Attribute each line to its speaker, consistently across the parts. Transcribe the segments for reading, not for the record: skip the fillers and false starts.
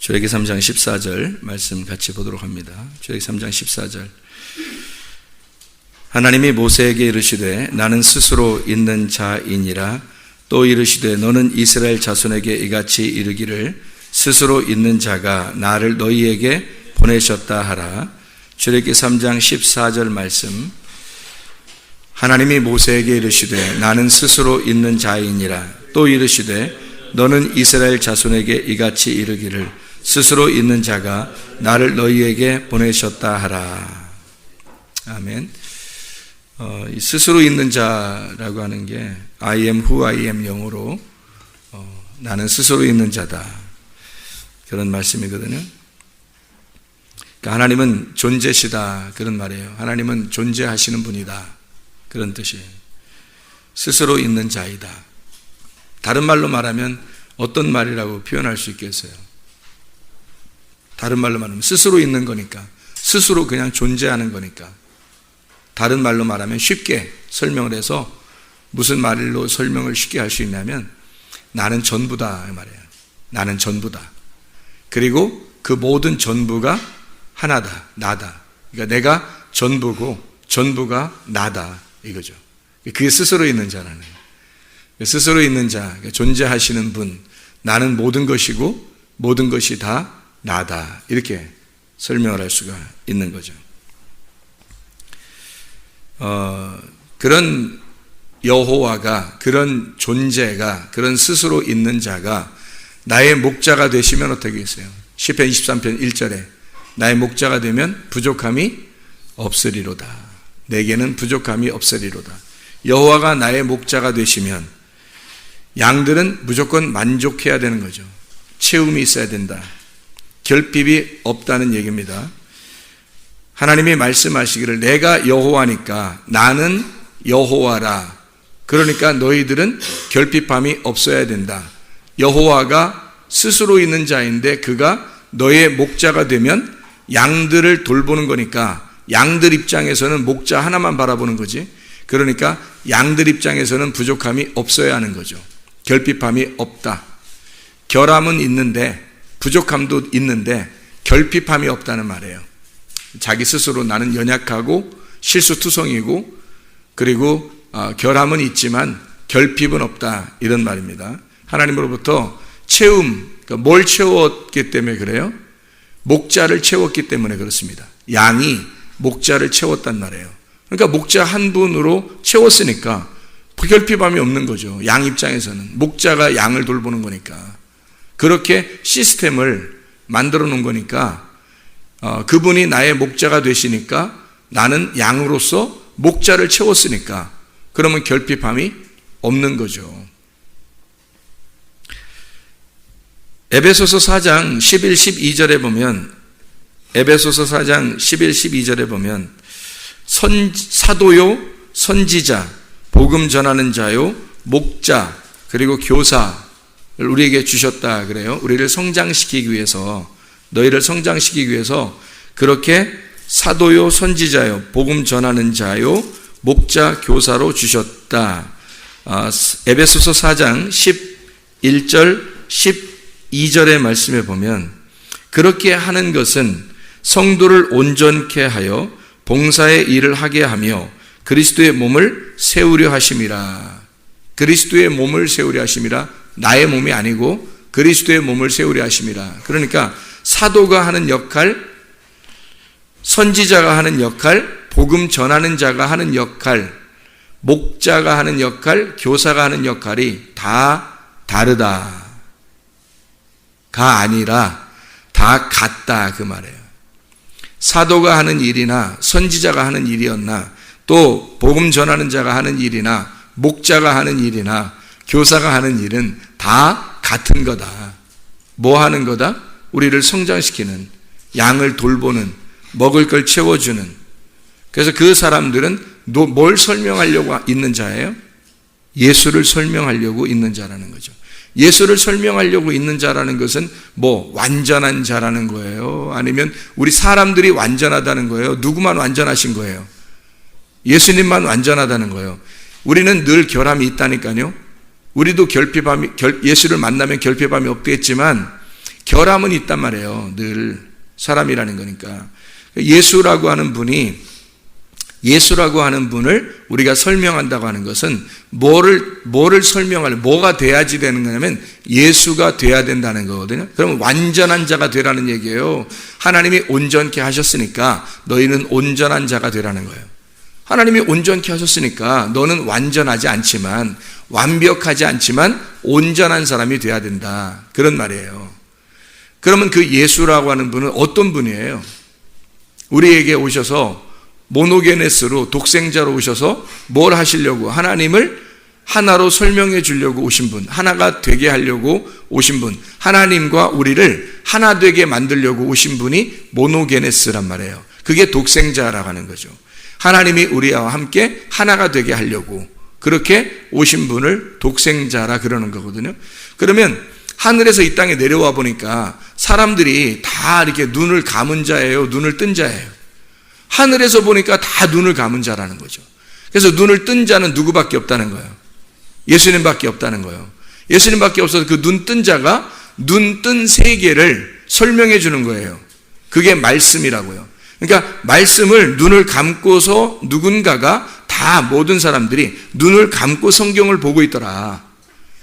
Speaker 1: 출애굽기 3장 14절 말씀 같이 보도록 합니다. 출애굽기 3장 14절. 하나님이 모세에게 이르시되 나는 스스로 있는 자이니라. 또 이르시되 너는 이스라엘 자손에게 이같이 이르기를 스스로 있는 자가 나를 너희에게 보내셨다 하라. 출애굽기 3장 14절 말씀. 하나님이 모세에게 이르시되 나는 스스로 있는 자이니라. 또 이르시되 너는 이스라엘 자손에게 이같이 이르기를 스스로 있는 자가 나를 너희에게 보내셨다 하라. 아멘. 이 스스로 있는 자라고 하는 게 I am who I am 영어로 나는 스스로 있는 자다, 그런 말씀이거든요. 그러니까 하나님은 존재시다, 그런 말이에요. 하나님은 존재하시는 분이다, 그런 뜻이에요. 스스로 있는 자이다. 다른 말로 말하면 어떤 말이라고 표현할 수 있겠어요? 다른 말로 말하면 스스로 있는 거니까, 스스로 그냥 존재하는 거니까. 다른 말로 말하면 쉽게 설명을 해서 무슨 말로 설명을 쉽게 할 수 있냐면 나는 전부다, 이 말이에요. 나는 전부다. 그리고 그 모든 전부가 하나다, 나다. 그러니까 내가 전부고 전부가 나다, 이거죠. 그게 스스로 있는 자라는 거예요. 스스로 있는 자, 존재하시는 분, 나는 모든 것이고 모든 것이 다 나다, 이렇게 설명을 할 수가 있는 거죠. 그런 여호와가, 그런 존재가, 그런 스스로 있는 자가 나의 목자가 되시면 어떻게 했어요? 시편 23편 1절에 나의 목자가 되면 부족함이 없으리로다. 내게는 부족함이 없으리로다. 여호와가 나의 목자가 되시면 양들은 무조건 만족해야 되는 거죠. 채움이 있어야 된다. 결핍이 없다는 얘기입니다. 하나님이 말씀하시기를 내가 여호와니까 나는 여호와라. 그러니까 너희들은 결핍함이 없어야 된다. 여호와가 스스로 있는 자인데 그가 너의 목자가 되면 양들을 돌보는 거니까 양들 입장에서는 목자 하나만 바라보는 거지. 그러니까 양들 입장에서는 부족함이 없어야 하는 거죠. 결핍함이 없다. 결함은 있는데, 부족함도 있는데 결핍함이 없다는 말이에요. 자기 스스로 나는 연약하고 실수투성이고 그리고 결함은 있지만 결핍은 없다, 이런 말입니다. 하나님으로부터 채움, 그러니까 뭘 채웠기 때문에 그래요? 목자를 채웠기 때문에 그렇습니다. 양이 목자를 채웠단 말이에요. 그러니까 목자 한 분으로 채웠으니까 결핍함이 없는 거죠. 양 입장에서는 목자가 양을 돌보는 거니까. 그렇게 시스템을 만들어 놓은 거니까 그분이 나의 목자가 되시니까 나는 양으로서 목자를 채웠으니까 그러면 결핍함이 없는 거죠. 에베소서 4장 11, 12절에 보면, 에베소서 4장 11, 12절에 보면 사도요, 선지자, 복음 전하는 자요, 목자, 그리고 교사를 우리에게 주셨다 그래요. 우리를 성장시키기 위해서, 너희를 성장시키기 위해서 그렇게 사도요, 선지자요, 복음 전하는 자요, 목자, 교사로 주셨다. 에베소서 4장 11절, 12절의 말씀에 보면 그렇게 하는 것은 성도를 온전케 하여 봉사의 일을 하게 하며 그리스도의 몸을 세우려 하심이라. 그리스도의 몸을 세우려 하심이라. 나의 몸이 아니고 그리스도의 몸을 세우려 하심이라. 그러니까 사도가 하는 역할, 선지자가 하는 역할, 복음 전하는 자가 하는 역할, 목자가 하는 역할, 교사가 하는 역할이 다 다르다. 가 아니라 다 같다, 그 말이에요. 사도가 하는 일이나 선지자가 하는 일이었나, 또 복음 전하는 자가 하는 일이나 목자가 하는 일이나 교사가 하는 일은 다 같은 거다. 뭐 하는 거다? 우리를 성장시키는, 양을 돌보는, 먹을 걸 채워주는. 그래서 그 사람들은 뭘 설명하려고 있는 자예요? 예수를 설명하려고 있는 자라는 거죠. 예수를 설명하려고 있는 자라는 것은 뭐 완전한 자라는 거예요? 아니면 우리 사람들이 완전하다는 거예요? 누구만 완전하신 거예요? 예수님만 완전하다는 거예요. 우리는 늘 결함이 있다니까요. 우리도 예수를 만나면 결핍함이 없겠지만 결함은 있단 말이에요. 늘 사람이라는 거니까. 예수라고 하는 분을 우리가 설명한다고 하는 것은 뭐를 설명할, 뭐가 돼야지 되는 거냐면 예수가 돼야 된다는 거거든요. 그러면 완전한 자가 되라는 얘기예요. 하나님이 온전케 하셨으니까 너희는 온전한 자가 되라는 거예요. 하나님이 온전케 하셨으니까 너는 완전하지 않지만, 완벽하지 않지만 온전한 사람이 돼야 된다. 그런 말이에요. 그러면 그 예수라고 하는 분은 어떤 분이에요? 우리에게 오셔서 모노게네스로, 독생자로 오셔서 뭘 하시려고? 하나님을 하나로 설명해 주려고 오신 분, 하나가 되게 하려고 오신 분, 하나님과 우리를 하나 되게 만들려고 오신 분이 모노게네스란 말이에요. 그게 독생자라고 하는 거죠. 하나님이 우리와 함께 하나가 되게 하려고 그렇게 오신 분을 독생자라 그러는 거거든요. 그러면 하늘에서 이 땅에 내려와 보니까 사람들이 다 이렇게 눈을 감은 자예요, 눈을 뜬 자예요? 하늘에서 보니까 다 눈을 감은 자라는 거죠. 그래서 눈을 뜬 자는 누구밖에 없다는 거예요? 예수님밖에 없다는 거예요. 예수님밖에 없어서 그 눈 뜬 자가 눈 뜬 세계를 설명해 주는 거예요. 그게 말씀이라고요. 그러니까 말씀을 눈을 감고서 누군가가 다 모든 사람들이 눈을 감고 성경을 보고 있더라.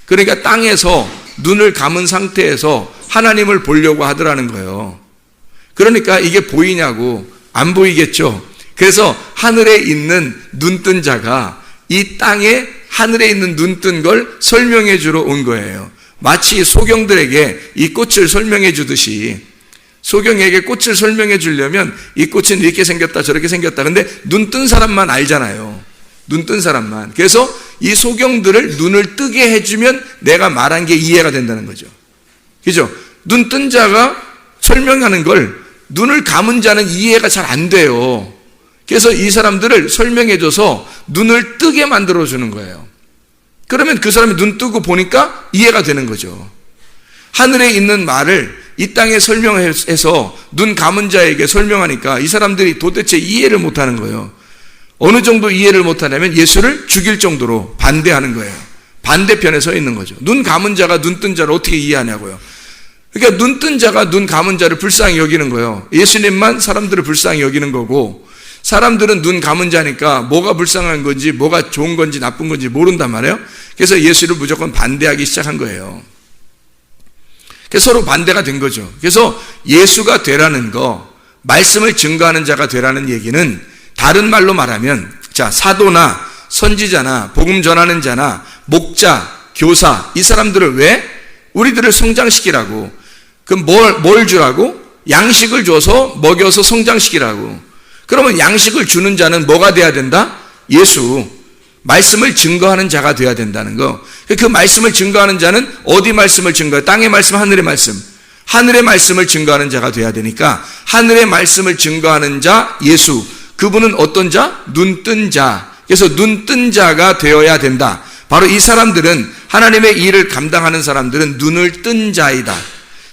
Speaker 1: 그러니까 땅에서 눈을 감은 상태에서 하나님을 보려고 하더라는 거예요. 그러니까 이게 보이냐고, 안 보이겠죠. 그래서 하늘에 있는 눈뜬 자가 이 땅에 하늘에 있는 눈뜬 걸 설명해 주러 온 거예요. 마치 소경들에게 이 꽃을 설명해 주듯이, 소경에게 꽃을 설명해 주려면 이 꽃은 이렇게 생겼다 저렇게 생겼다. 근데 눈뜬 사람만 알잖아요. 눈뜬 사람만. 그래서 이 소경들을 눈을 뜨게 해주면 내가 말한 게 이해가 된다는 거죠. 그죠? 눈뜬 자가 설명하는 걸 눈을 감은 자는 이해가 잘 안 돼요. 그래서 이 사람들을 설명해줘서 눈을 뜨게 만들어주는 거예요. 그러면 그 사람이 눈 뜨고 보니까 이해가 되는 거죠. 하늘에 있는 말을 이 땅에 설명해서 눈 감은 자에게 설명하니까 이 사람들이 도대체 이해를 못하는 거예요. 어느 정도 이해를 못하냐면 예수를 죽일 정도로 반대하는 거예요. 반대편에 서 있는 거죠. 눈 감은 자가 눈 뜬 자를 어떻게 이해하냐고요. 그러니까 눈 뜬 자가 눈 감은 자를 불쌍히 여기는 거예요. 예수님만 사람들을 불쌍히 여기는 거고, 사람들은 눈 감은 자니까 뭐가 불쌍한 건지 뭐가 좋은 건지 나쁜 건지 모른단 말이에요. 그래서 예수를 무조건 반대하기 시작한 거예요. 그래서 서로 반대가 된 거죠. 그래서 예수가 되라는 거, 말씀을 증거하는 자가 되라는 얘기는 다른 말로 말하면, 자, 사도나 선지자나 복음 전하는 자나 목자, 교사, 이 사람들을 왜? 우리들을 성장시키라고. 그럼 뭘 주라고? 양식을 줘서 먹여서 성장시키라고. 그러면 양식을 주는 자는 뭐가 돼야 된다? 예수. 말씀을 증거하는 자가 돼야 된다는 거. 그 말씀을 증거하는 자는 어디 말씀을 증거해? 땅의 말씀, 하늘의 말씀. 하늘의 말씀을 증거하는 자가 돼야 되니까 하늘의 말씀을 증거하는 자 예수. 그분은 어떤 자? 눈 뜬 자. 그래서 눈 뜬 자가 되어야 된다. 바로 이 사람들은, 하나님의 일을 감당하는 사람들은 눈을 뜬 자이다.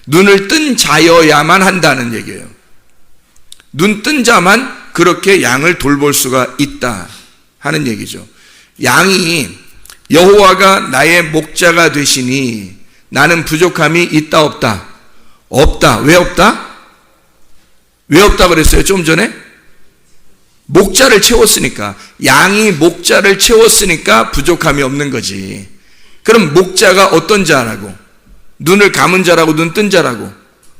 Speaker 1: 눈을 뜬 자여야만 한다는 얘기예요. 눈 뜬 자만 그렇게 양을 돌볼 수가 있다 하는 얘기죠. 양이 여호와가 나의 목자가 되시니 나는 부족함이 있다 없다? 없다. 왜 없다? 왜 없다 그랬어요? 좀 전에? 목자를 채웠으니까. 양이 목자를 채웠으니까 부족함이 없는 거지. 그럼 목자가 어떤 자라고? 눈을 감은 자라고, 눈 뜬 자라고?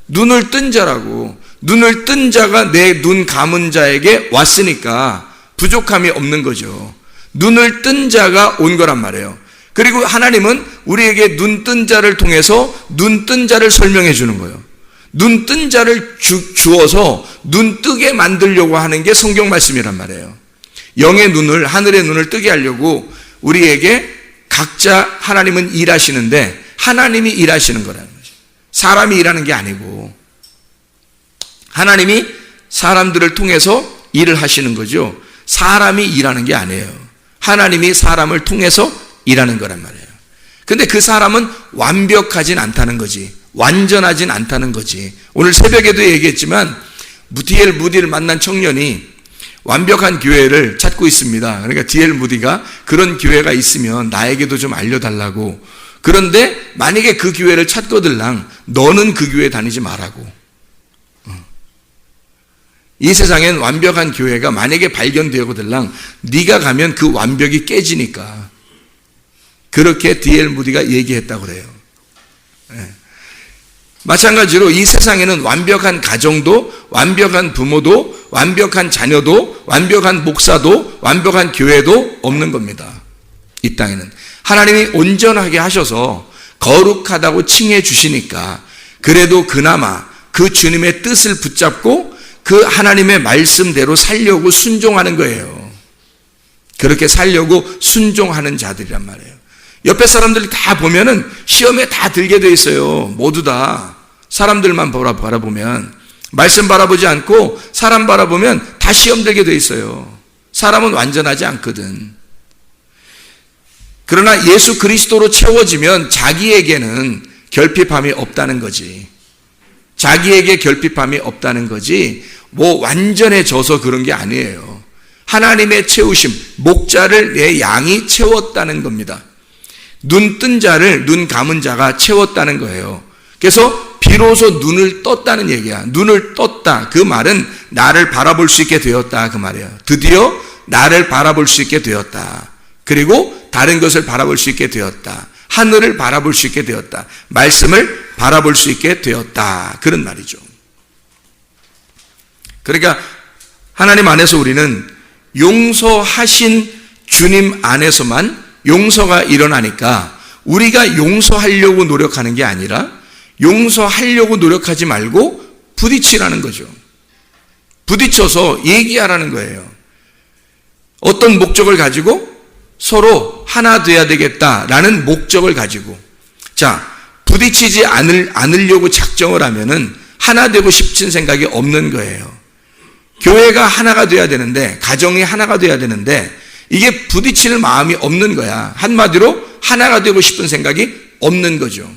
Speaker 1: 눈을 뜬 자라고. 눈을 뜬 자가 내 눈 감은 자에게 왔으니까 부족함이 없는 거죠. 눈을 뜬 자가 온 거란 말이에요. 그리고 하나님은 우리에게 눈 뜬 자를 통해서 눈 뜬 자를 설명해 주는 거예요. 눈 뜬 자를 주어서 눈 뜨게 만들려고 하는 게 성경 말씀이란 말이에요. 영의 눈을, 하늘의 눈을 뜨게 하려고 우리에게 각자 하나님은 일하시는데 하나님이 일하시는 거라는 거죠. 사람이 일하는 게 아니고 하나님이 사람들을 통해서 일을 하시는 거죠. 사람이 일하는 게 아니에요. 하나님이 사람을 통해서 일하는 거란 말이에요. 근데 그 사람은 완벽하진 않다는 거지. 완전하진 않다는 거지. 오늘 새벽에도 얘기했지만 D.L. 무디를 만난 청년이 완벽한 교회를 찾고 있습니다. 그러니까 D.L. 무디가 그런 교회가 있으면 나에게도 좀 알려달라고 그런데 만약에 그 교회를 찾거들랑 너는 그 교회 다니지 말라고. 이 세상엔 완벽한 교회가 만약에 발견되거들랑 네가 가면 그 완벽이 깨지니까. 그렇게 D.L. 무디가 얘기했다고 그래요. 마찬가지로 이 세상에는 완벽한 가정도, 완벽한 부모도, 완벽한 자녀도, 완벽한 목사도, 완벽한 교회도 없는 겁니다. 이 땅에는. 하나님이 온전하게 하셔서 거룩하다고 칭해 주시니까 그래도 그나마 그 주님의 뜻을 붙잡고 그 하나님의 말씀대로 살려고 순종하는 거예요. 그렇게 살려고 순종하는 자들이란 말이에요. 옆에 사람들이 다 보면은 시험에 다 들게 돼 있어요. 모두 다. 사람들만 바라보면. 말씀 바라보지 않고 사람 바라보면 다 시험 들게 돼 있어요. 사람은 완전하지 않거든. 그러나 예수 그리스도로 채워지면 자기에게는 결핍함이 없다는 거지. 자기에게 결핍함이 없다는 거지 뭐 완전해져서 그런 게 아니에요. 하나님의 채우심, 목자를 내 양이 채웠다는 겁니다. 눈 뜬 자를 눈 감은 자가 채웠다는 거예요. 그래서 비로소 눈을 떴다는 얘기야. 눈을 떴다. 그 말은 나를 바라볼 수 있게 되었다. 그 말이에요. 드디어 나를 바라볼 수 있게 되었다. 그리고 다른 것을 바라볼 수 있게 되었다. 하늘을 바라볼 수 있게 되었다. 말씀을 바라볼 수 있게 되었다. 그런 말이죠. 그러니까 하나님 안에서 우리는 용서하신 주님 안에서만 용서가 일어나니까 우리가 용서하려고 노력하는 게 아니라 용서하려고 노력하지 말고 부딪히라는 거죠. 부딪혀서 얘기하라는 거예요. 어떤 목적을 가지고 서로 하나 돼야 되겠다라는 목적을 가지고. 자, 부딪히지 않으려고 작정을 하면은 하나 되고 싶은 생각이 없는 거예요. 교회가 하나가 돼야 되는데, 가정이 하나가 돼야 되는데 이게 부딪히는 마음이 없는 거야. 한마디로 하나가 되고 싶은 생각이 없는 거죠.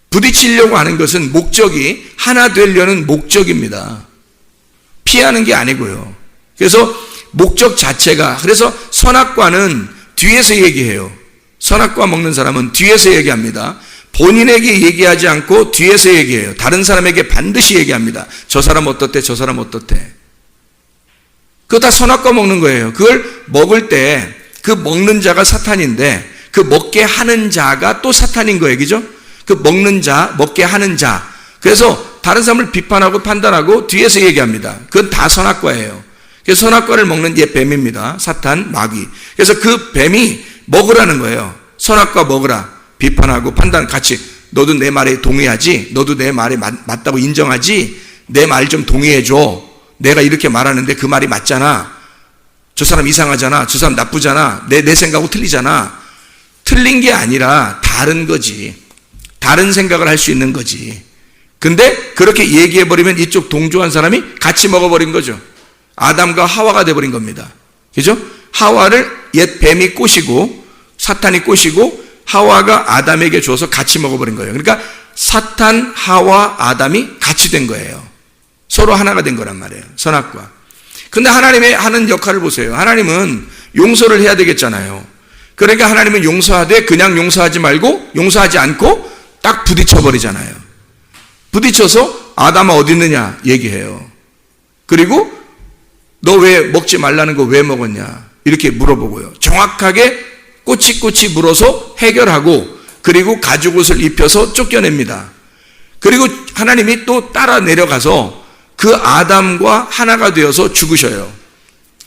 Speaker 1: 부딪히려고 하는 것은 목적이 하나 되려는 목적입니다. 피하는 게 아니고요. 그래서 목적 자체가, 그래서 선악과는 뒤에서 얘기해요. 선악과 먹는 사람은 뒤에서 얘기합니다. 본인에게 얘기하지 않고 뒤에서 얘기해요. 다른 사람에게 반드시 얘기합니다. 저 사람 어떻대, 저 사람 어떻대. 그거 다 선악과 먹는 거예요. 그걸 먹을 때 그 먹는 자가 사탄인데 그 먹게 하는 자가 또 사탄인 거예요. 그죠? 그 먹는 자, 먹게 하는 자. 그래서 다른 사람을 비판하고 판단하고 뒤에서 얘기합니다. 그건 다 선악과예요. 그래서 선악과를 먹는 옛 뱀입니다. 사탄, 마귀. 그래서 그 뱀이 먹으라는 거예요. 선악과 먹으라. 비판하고 판단 같이. 너도 내 말에 동의하지? 너도 내 말에 맞다고 인정하지? 내 말 좀 동의해줘. 내가 이렇게 말하는데 그 말이 맞잖아. 저 사람 이상하잖아. 저 사람 나쁘잖아. 내 생각하고 틀리잖아. 틀린 게 아니라 다른 거지. 다른 생각을 할 수 있는 거지. 근데 그렇게 얘기해버리면 이쪽 동조한 사람이 같이 먹어버린 거죠. 아담과 하와가 돼버린 겁니다. 그죠? 하와를 옛 뱀이 꼬시고 사탄이 꼬시고 하와가 아담에게 줘서 같이 먹어버린 거예요. 그러니까 사탄, 하와, 아담이 같이 된 거예요. 서로 하나가 된 거란 말이에요. 선악과. 근데 하나님의 하는 역할을 보세요. 하나님은 용서를 해야 되겠잖아요. 그러니까 하나님은 용서하되 그냥 용서하지 말고 용서하지 않고 딱 부딪혀버리잖아요. 부딪혀서 아담아 어디 있느냐 얘기해요. 그리고 너 왜 먹지 말라는 거 왜 먹었냐 이렇게 물어보고요. 정확하게 꼬치꼬치 물어서 해결하고 그리고 가죽옷을 입혀서 쫓겨냅니다. 그리고 하나님이 또 따라 내려가서 그 아담과 하나가 되어서 죽으셔요.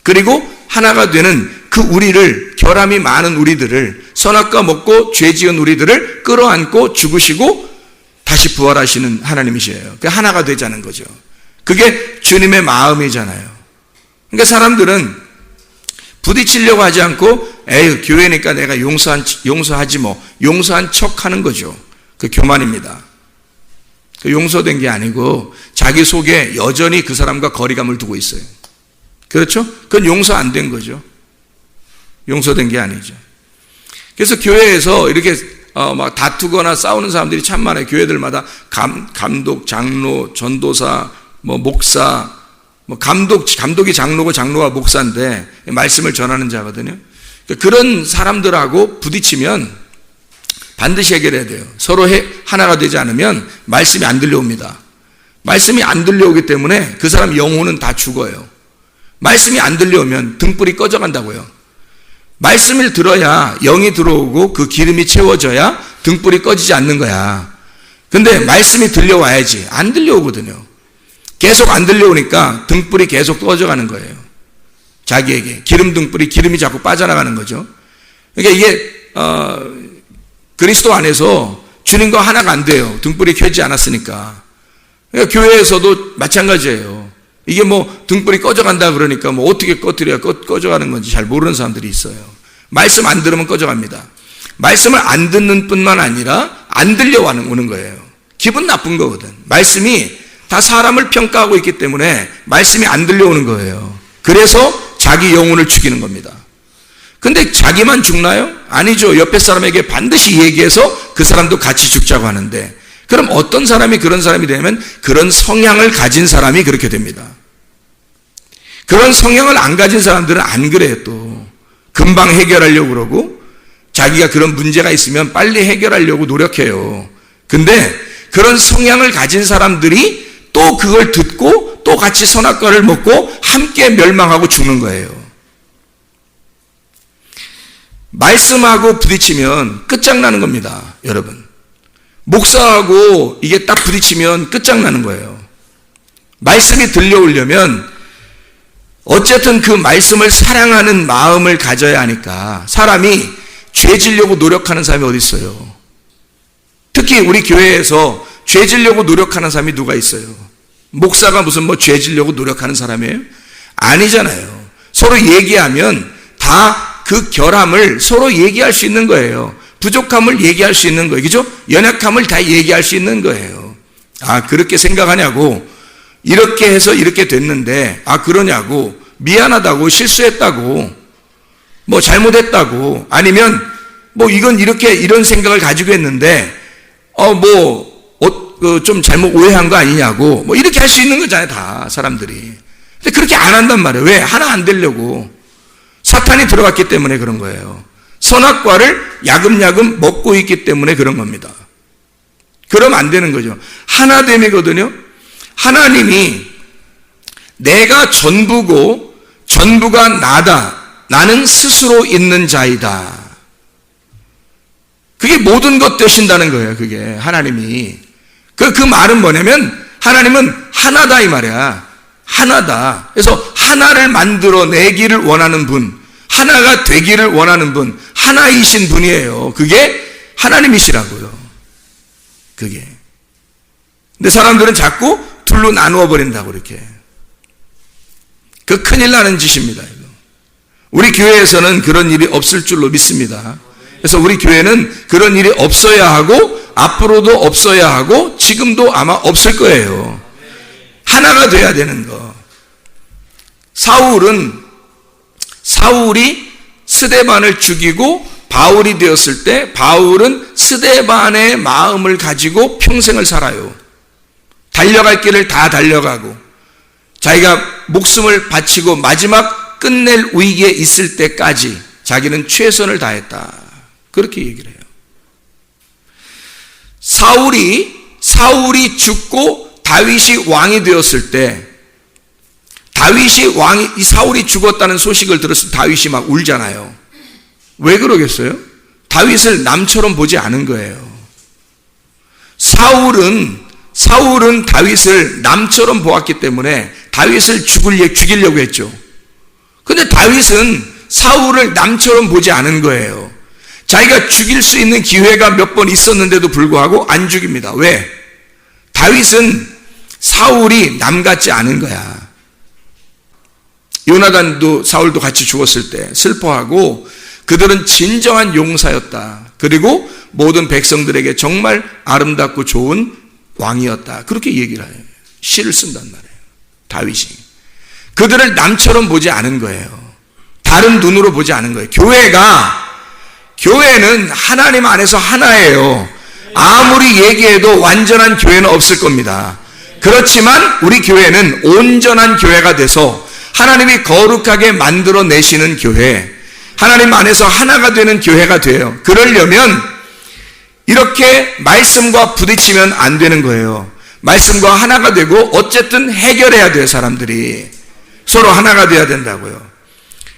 Speaker 1: 그리고 하나가 되는 그 우리를, 결함이 많은 우리들을, 선악과 먹고 죄 지은 우리들을 끌어안고 죽으시고 다시 부활하시는 하나님이시에요. 그 하나가 되자는 거죠. 그게 주님의 마음이잖아요. 그러니까 사람들은 부딪히려고 하지 않고 에휴 교회니까 내가 용서하지 뭐 용서한 척 하는 거죠. 그 교만입니다. 그 용서된 게 아니고 자기 속에 여전히 그 사람과 거리감을 두고 있어요. 그렇죠? 그건 용서 안 된 거죠. 용서된 게 아니죠. 그래서 교회에서 이렇게 막 다투거나 싸우는 사람들이 참 많아요. 교회들마다 감독, 장로, 전도사, 뭐 목사, 뭐 감독이 장로고 장로가 목사인데 말씀을 전하는 자거든요. 그런 사람들하고 부딪히면 반드시 해결해야 돼요. 서로 하나가 되지 않으면 말씀이 안 들려옵니다. 말씀이 안 들려오기 때문에 그 사람 영혼은 다 죽어요. 말씀이 안 들려오면 등불이 꺼져간다고요. 말씀을 들어야 영이 들어오고 그 기름이 채워져야 등불이 꺼지지 않는 거야. 근데 말씀이 들려와야지. 안 들려오거든요. 계속 안 들려오니까 등불이 계속 꺼져가는 거예요. 자기에게 기름 등불이 기름이 자꾸 빠져나가는 거죠. 그러니까 이게 그리스도 안에서 주님과 하나가 안 돼요. 등불이 켜지지 않았으니까. 그러니까 교회에서도 마찬가지예요. 이게 뭐 등불이 꺼져간다 그러니까 뭐 어떻게 꺼뜨려야 꺼져가는 건지 잘 모르는 사람들이 있어요. 말씀 안 들으면 꺼져갑니다. 말씀을 안 듣는 뿐만 아니라 안 들려오는 거예요. 기분 나쁜 거거든. 말씀이 다 사람을 평가하고 있기 때문에 말씀이 안 들려오는 거예요. 그래서 자기 영혼을 죽이는 겁니다. 근데 자기만 죽나요? 아니죠. 옆에 사람에게 반드시 얘기해서 그 사람도 같이 죽자고 하는데, 그럼 어떤 사람이 그런 사람이 되면 그런 성향을 가진 사람이 그렇게 됩니다. 그런 성향을 안 가진 사람들은 안 그래요. 또 금방 해결하려고 그러고 자기가 그런 문제가 있으면 빨리 해결하려고 노력해요. 근데 그런 성향을 가진 사람들이 또 그걸 듣고 또 같이 선악과를 먹고 함께 멸망하고 죽는 거예요. 말씀하고 부딪히면 끝장나는 겁니다, 여러분. 목사하고 이게 딱 부딪히면 끝장나는 거예요. 말씀이 들려오려면 어쨌든 그 말씀을 사랑하는 마음을 가져야 하니까 사람이 죄 지려고 노력하는 사람이 어디 있어요? 특히 우리 교회에서 죄 지려고 노력하는 사람이 누가 있어요? 목사가 무슨 뭐 죄 지려고 노력하는 사람이에요? 아니잖아요. 서로 얘기하면 다 그 결함을 서로 얘기할 수 있는 거예요. 부족함을 얘기할 수 있는 거예요. 그죠? 연약함을 다 얘기할 수 있는 거예요. 아, 그렇게 생각하냐고. 이렇게 해서 이렇게 됐는데, 아, 그러냐고. 미안하다고, 실수했다고, 뭐 잘못했다고, 아니면 뭐 이건 이렇게 이런 생각을 가지고 했는데, 좀 잘못 오해한 거 아니냐고, 뭐 이렇게 할 수 있는 거잖아요, 다 사람들이. 근데 그렇게 안 한단 말이에요. 왜? 하나 안 되려고. 사탄이 들어갔기 때문에 그런 거예요. 선악과를 야금야금 먹고 있기 때문에 그런 겁니다. 그러면 안 되는 거죠. 하나됨이거든요. 하나님이 내가 전부고 전부가 나다. 나는 스스로 있는 자이다. 그게 모든 것 되신다는 거예요. 그게 하나님이. 그 말은 뭐냐면 하나님은 하나다 이 말이야. 하나다. 그래서 하나를 만들어내기를 원하는 분, 하나가 되기를 원하는 분, 하나이신 분이에요. 그게 하나님이시라고요. 그게. 근데 사람들은 자꾸 둘로 나누어 버린다고 이렇게. 그 큰일 나는 짓입니다. 이거. 우리 교회에서는 그런 일이 없을 줄로 믿습니다. 그래서 우리 교회는 그런 일이 없어야 하고 앞으로도 없어야 하고 지금도 아마 없을 거예요. 하나가 돼야 되는 거. 사울이 스데반을 죽이고 바울이 되었을 때 바울은 스데반의 마음을 가지고 평생을 살아요. 달려갈 길을 다 달려가고 자기가 목숨을 바치고 마지막 끝낼 위기에 있을 때까지 자기는 최선을 다했다. 그렇게 얘기를 해요. 사울이 죽고 다윗이 왕이 되었을 때 사울이 죽었다는 소식을 들었을 때 다윗이 막 울잖아요. 왜 그러겠어요? 다윗을 남처럼 보지 않은 거예요. 사울은 다윗을 남처럼 보았기 때문에 다윗을 죽이려고 했죠. 근데 다윗은 사울을 남처럼 보지 않은 거예요. 자기가 죽일 수 있는 기회가 몇 번 있었는데도 불구하고 안 죽입니다. 왜? 다윗은 사울이 남 같지 않은 거야. 요나단도 사울도 같이 죽었을 때 슬퍼하고 그들은 진정한 용사였다. 그리고 모든 백성들에게 정말 아름답고 좋은 왕이었다. 그렇게 얘기를 해요. 시를 쓴단 말이에요. 다윗이. 그들을 남처럼 보지 않은 거예요. 다른 눈으로 보지 않은 거예요. 교회는 하나님 안에서 하나예요. 아무리 얘기해도 완전한 교회는 없을 겁니다. 그렇지만 우리 교회는 온전한 교회가 돼서 하나님이 거룩하게 만들어내시는 교회, 하나님 안에서 하나가 되는 교회가 돼요. 그러려면 이렇게 말씀과 부딪히면 안 되는 거예요. 말씀과 하나가 되고 어쨌든 해결해야 돼요. 사람들이 서로 하나가 돼야 된다고요.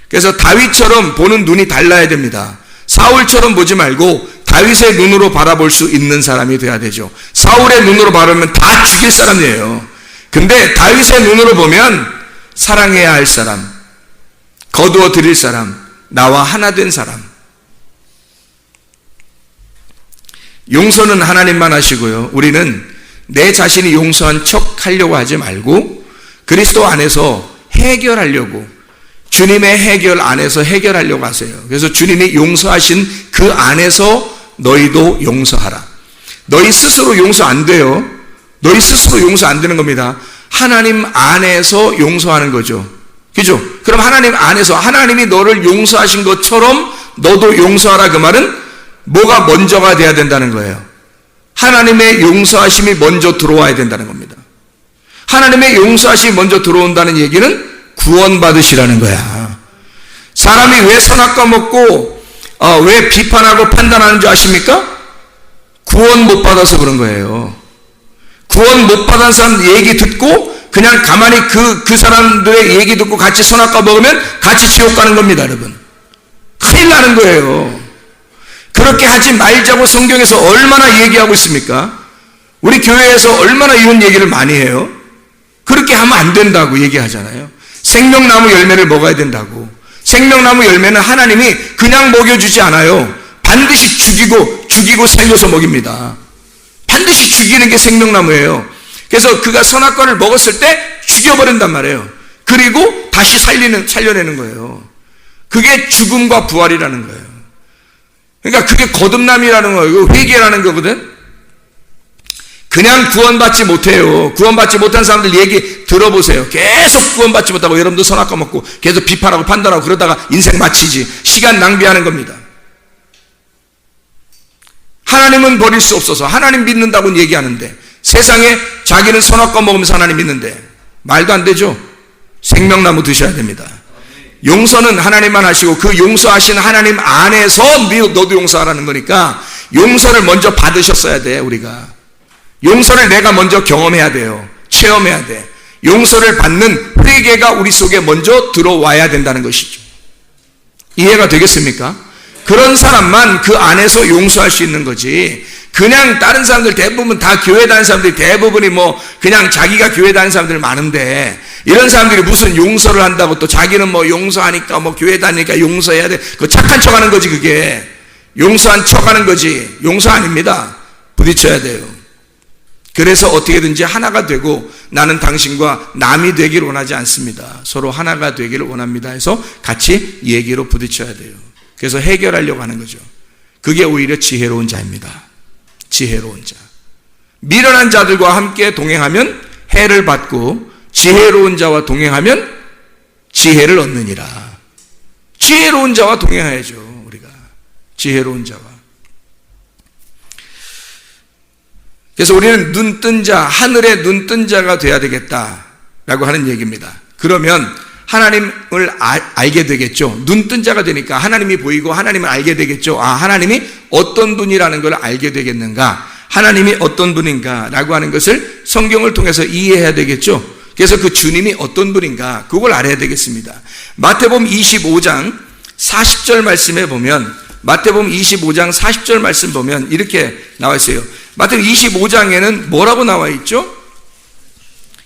Speaker 1: 그래서 다윗처럼 보는 눈이 달라야 됩니다. 사울처럼 보지 말고 다윗의 눈으로 바라볼 수 있는 사람이 돼야 되죠. 사울의 눈으로 바라보면 다 죽일 사람이에요. 근데 다윗의 눈으로 보면 사랑해야 할 사람, 거두어 드릴 사람, 나와 하나 된 사람. 용서는 하나님만 하시고요. 우리는 내 자신이 용서한 척 하려고 하지 말고 그리스도 안에서 해결하려고, 주님의 해결 안에서 해결하려고 하세요. 그래서 주님이 용서하신 그 안에서 너희도 용서하라. 너희 스스로 용서 안 돼요. 너희 스스로 용서 안 되는 겁니다. 하나님 안에서 용서하는 거죠. 그죠? 그럼 하나님 안에서 하나님이 너를 용서하신 것처럼 너도 용서하라. 그 말은 뭐가 먼저가 돼야 된다는 거예요. 하나님의 용서하심이 먼저 들어와야 된다는 겁니다. 하나님의 용서하심이 먼저 들어온다는 얘기는 구원받으시라는 거야. 사람이 왜 선악과 먹고 왜 비판하고 판단하는 줄 아십니까? 구원 못 받아서 그런 거예요. 구원 못 받은 사람 얘기 듣고 그냥 가만히 그 사람들의 얘기 듣고 같이 선악과 먹으면 같이 지옥 가는 겁니다. 여러분, 큰일 나는 거예요. 그렇게 하지 말자고 성경에서 얼마나 얘기하고 있습니까? 우리 교회에서 얼마나 이런 얘기를 많이 해요. 그렇게 하면 안 된다고 얘기하잖아요. 생명나무 열매를 먹어야 된다고. 생명나무 열매는 하나님이 그냥 먹여주지 않아요. 반드시 죽이고 살려서 먹입니다. 반드시 죽이는 게 생명나무예요. 그래서 그가 선악과를 먹었을 때 죽여버린단 말이에요. 그리고 다시 살려내는 거예요. 그게 죽음과 부활이라는 거예요. 그러니까 그게 거듭남이라는 거예요. 회개라는 거거든. 그냥 구원받지 못해요. 구원받지 못한 사람들 얘기 들어보세요. 계속 구원받지 못하고 여러분도 선악과 먹고 계속 비판하고 판단하고 그러다가 인생 마치지. 시간 낭비하는 겁니다. 하나님은 버릴 수 없어서 하나님 믿는다고 얘기하는데 세상에 자기는 선악과 먹으면서 하나님 믿는데 말도 안 되죠. 생명나무 드셔야 됩니다. 용서는 하나님만 하시고 그 용서하신 하나님 안에서 너도 용서하라는 거니까 용서를 먼저 받으셨어야 돼. 우리가 용서를 내가 먼저 경험해야 돼요. 체험해야 돼. 용서를 받는 회개가 우리 속에 먼저 들어와야 된다는 것이죠. 이해가 되겠습니까? 그런 사람만 그 안에서 용서할 수 있는 거지. 그냥 다른 사람들 대부분 다 교회 다니는 사람들이 대부분이 그냥 자기가 교회 다니는 사람들 많은데 이런 사람들이 무슨 용서를 한다고 또 자기는 용서하니까 교회 다니니까 용서해야 돼. 그 착한 척 하는 거지. 그게 용서한 척 하는 거지. 용서 아닙니다. 부딪혀야 돼요. 그래서 어떻게든지 하나가 되고 나는 당신과 남이 되기를 원하지 않습니다. 서로 하나가 되기를 원합니다 해서 같이 얘기로 부딪혀야 돼요. 그래서 해결하려고 하는 거죠. 그게 오히려 지혜로운 자입니다. 지혜로운 자. 미련한 자들과 함께 동행하면 해를 받고 지혜로운 자와 동행하면 지혜를 얻느니라. 지혜로운 자와 동행해야죠. 우리가 지혜로운 자와. 그래서 우리는 눈뜬 자, 하늘의 눈뜬 자가 돼야 되겠다라고 하는 얘기입니다. 그러면 하나님을 알게 되겠죠. 눈뜬 자가 되니까 하나님이 보이고 하나님을 알게 되겠죠. 하나님이 어떤 분이라는 걸 알게 되겠는가, 하나님이 어떤 분인가라고 하는 것을 성경을 통해서 이해해야 되겠죠. 그래서 그 주님이 어떤 분인가 그걸 알아야 되겠습니다. 마태복음 25장 40절 말씀에 보면, 마태복음 25장 40절 말씀 보면 이렇게 나와 있어요. 마태복음 25장에는 뭐라고 나와 있죠?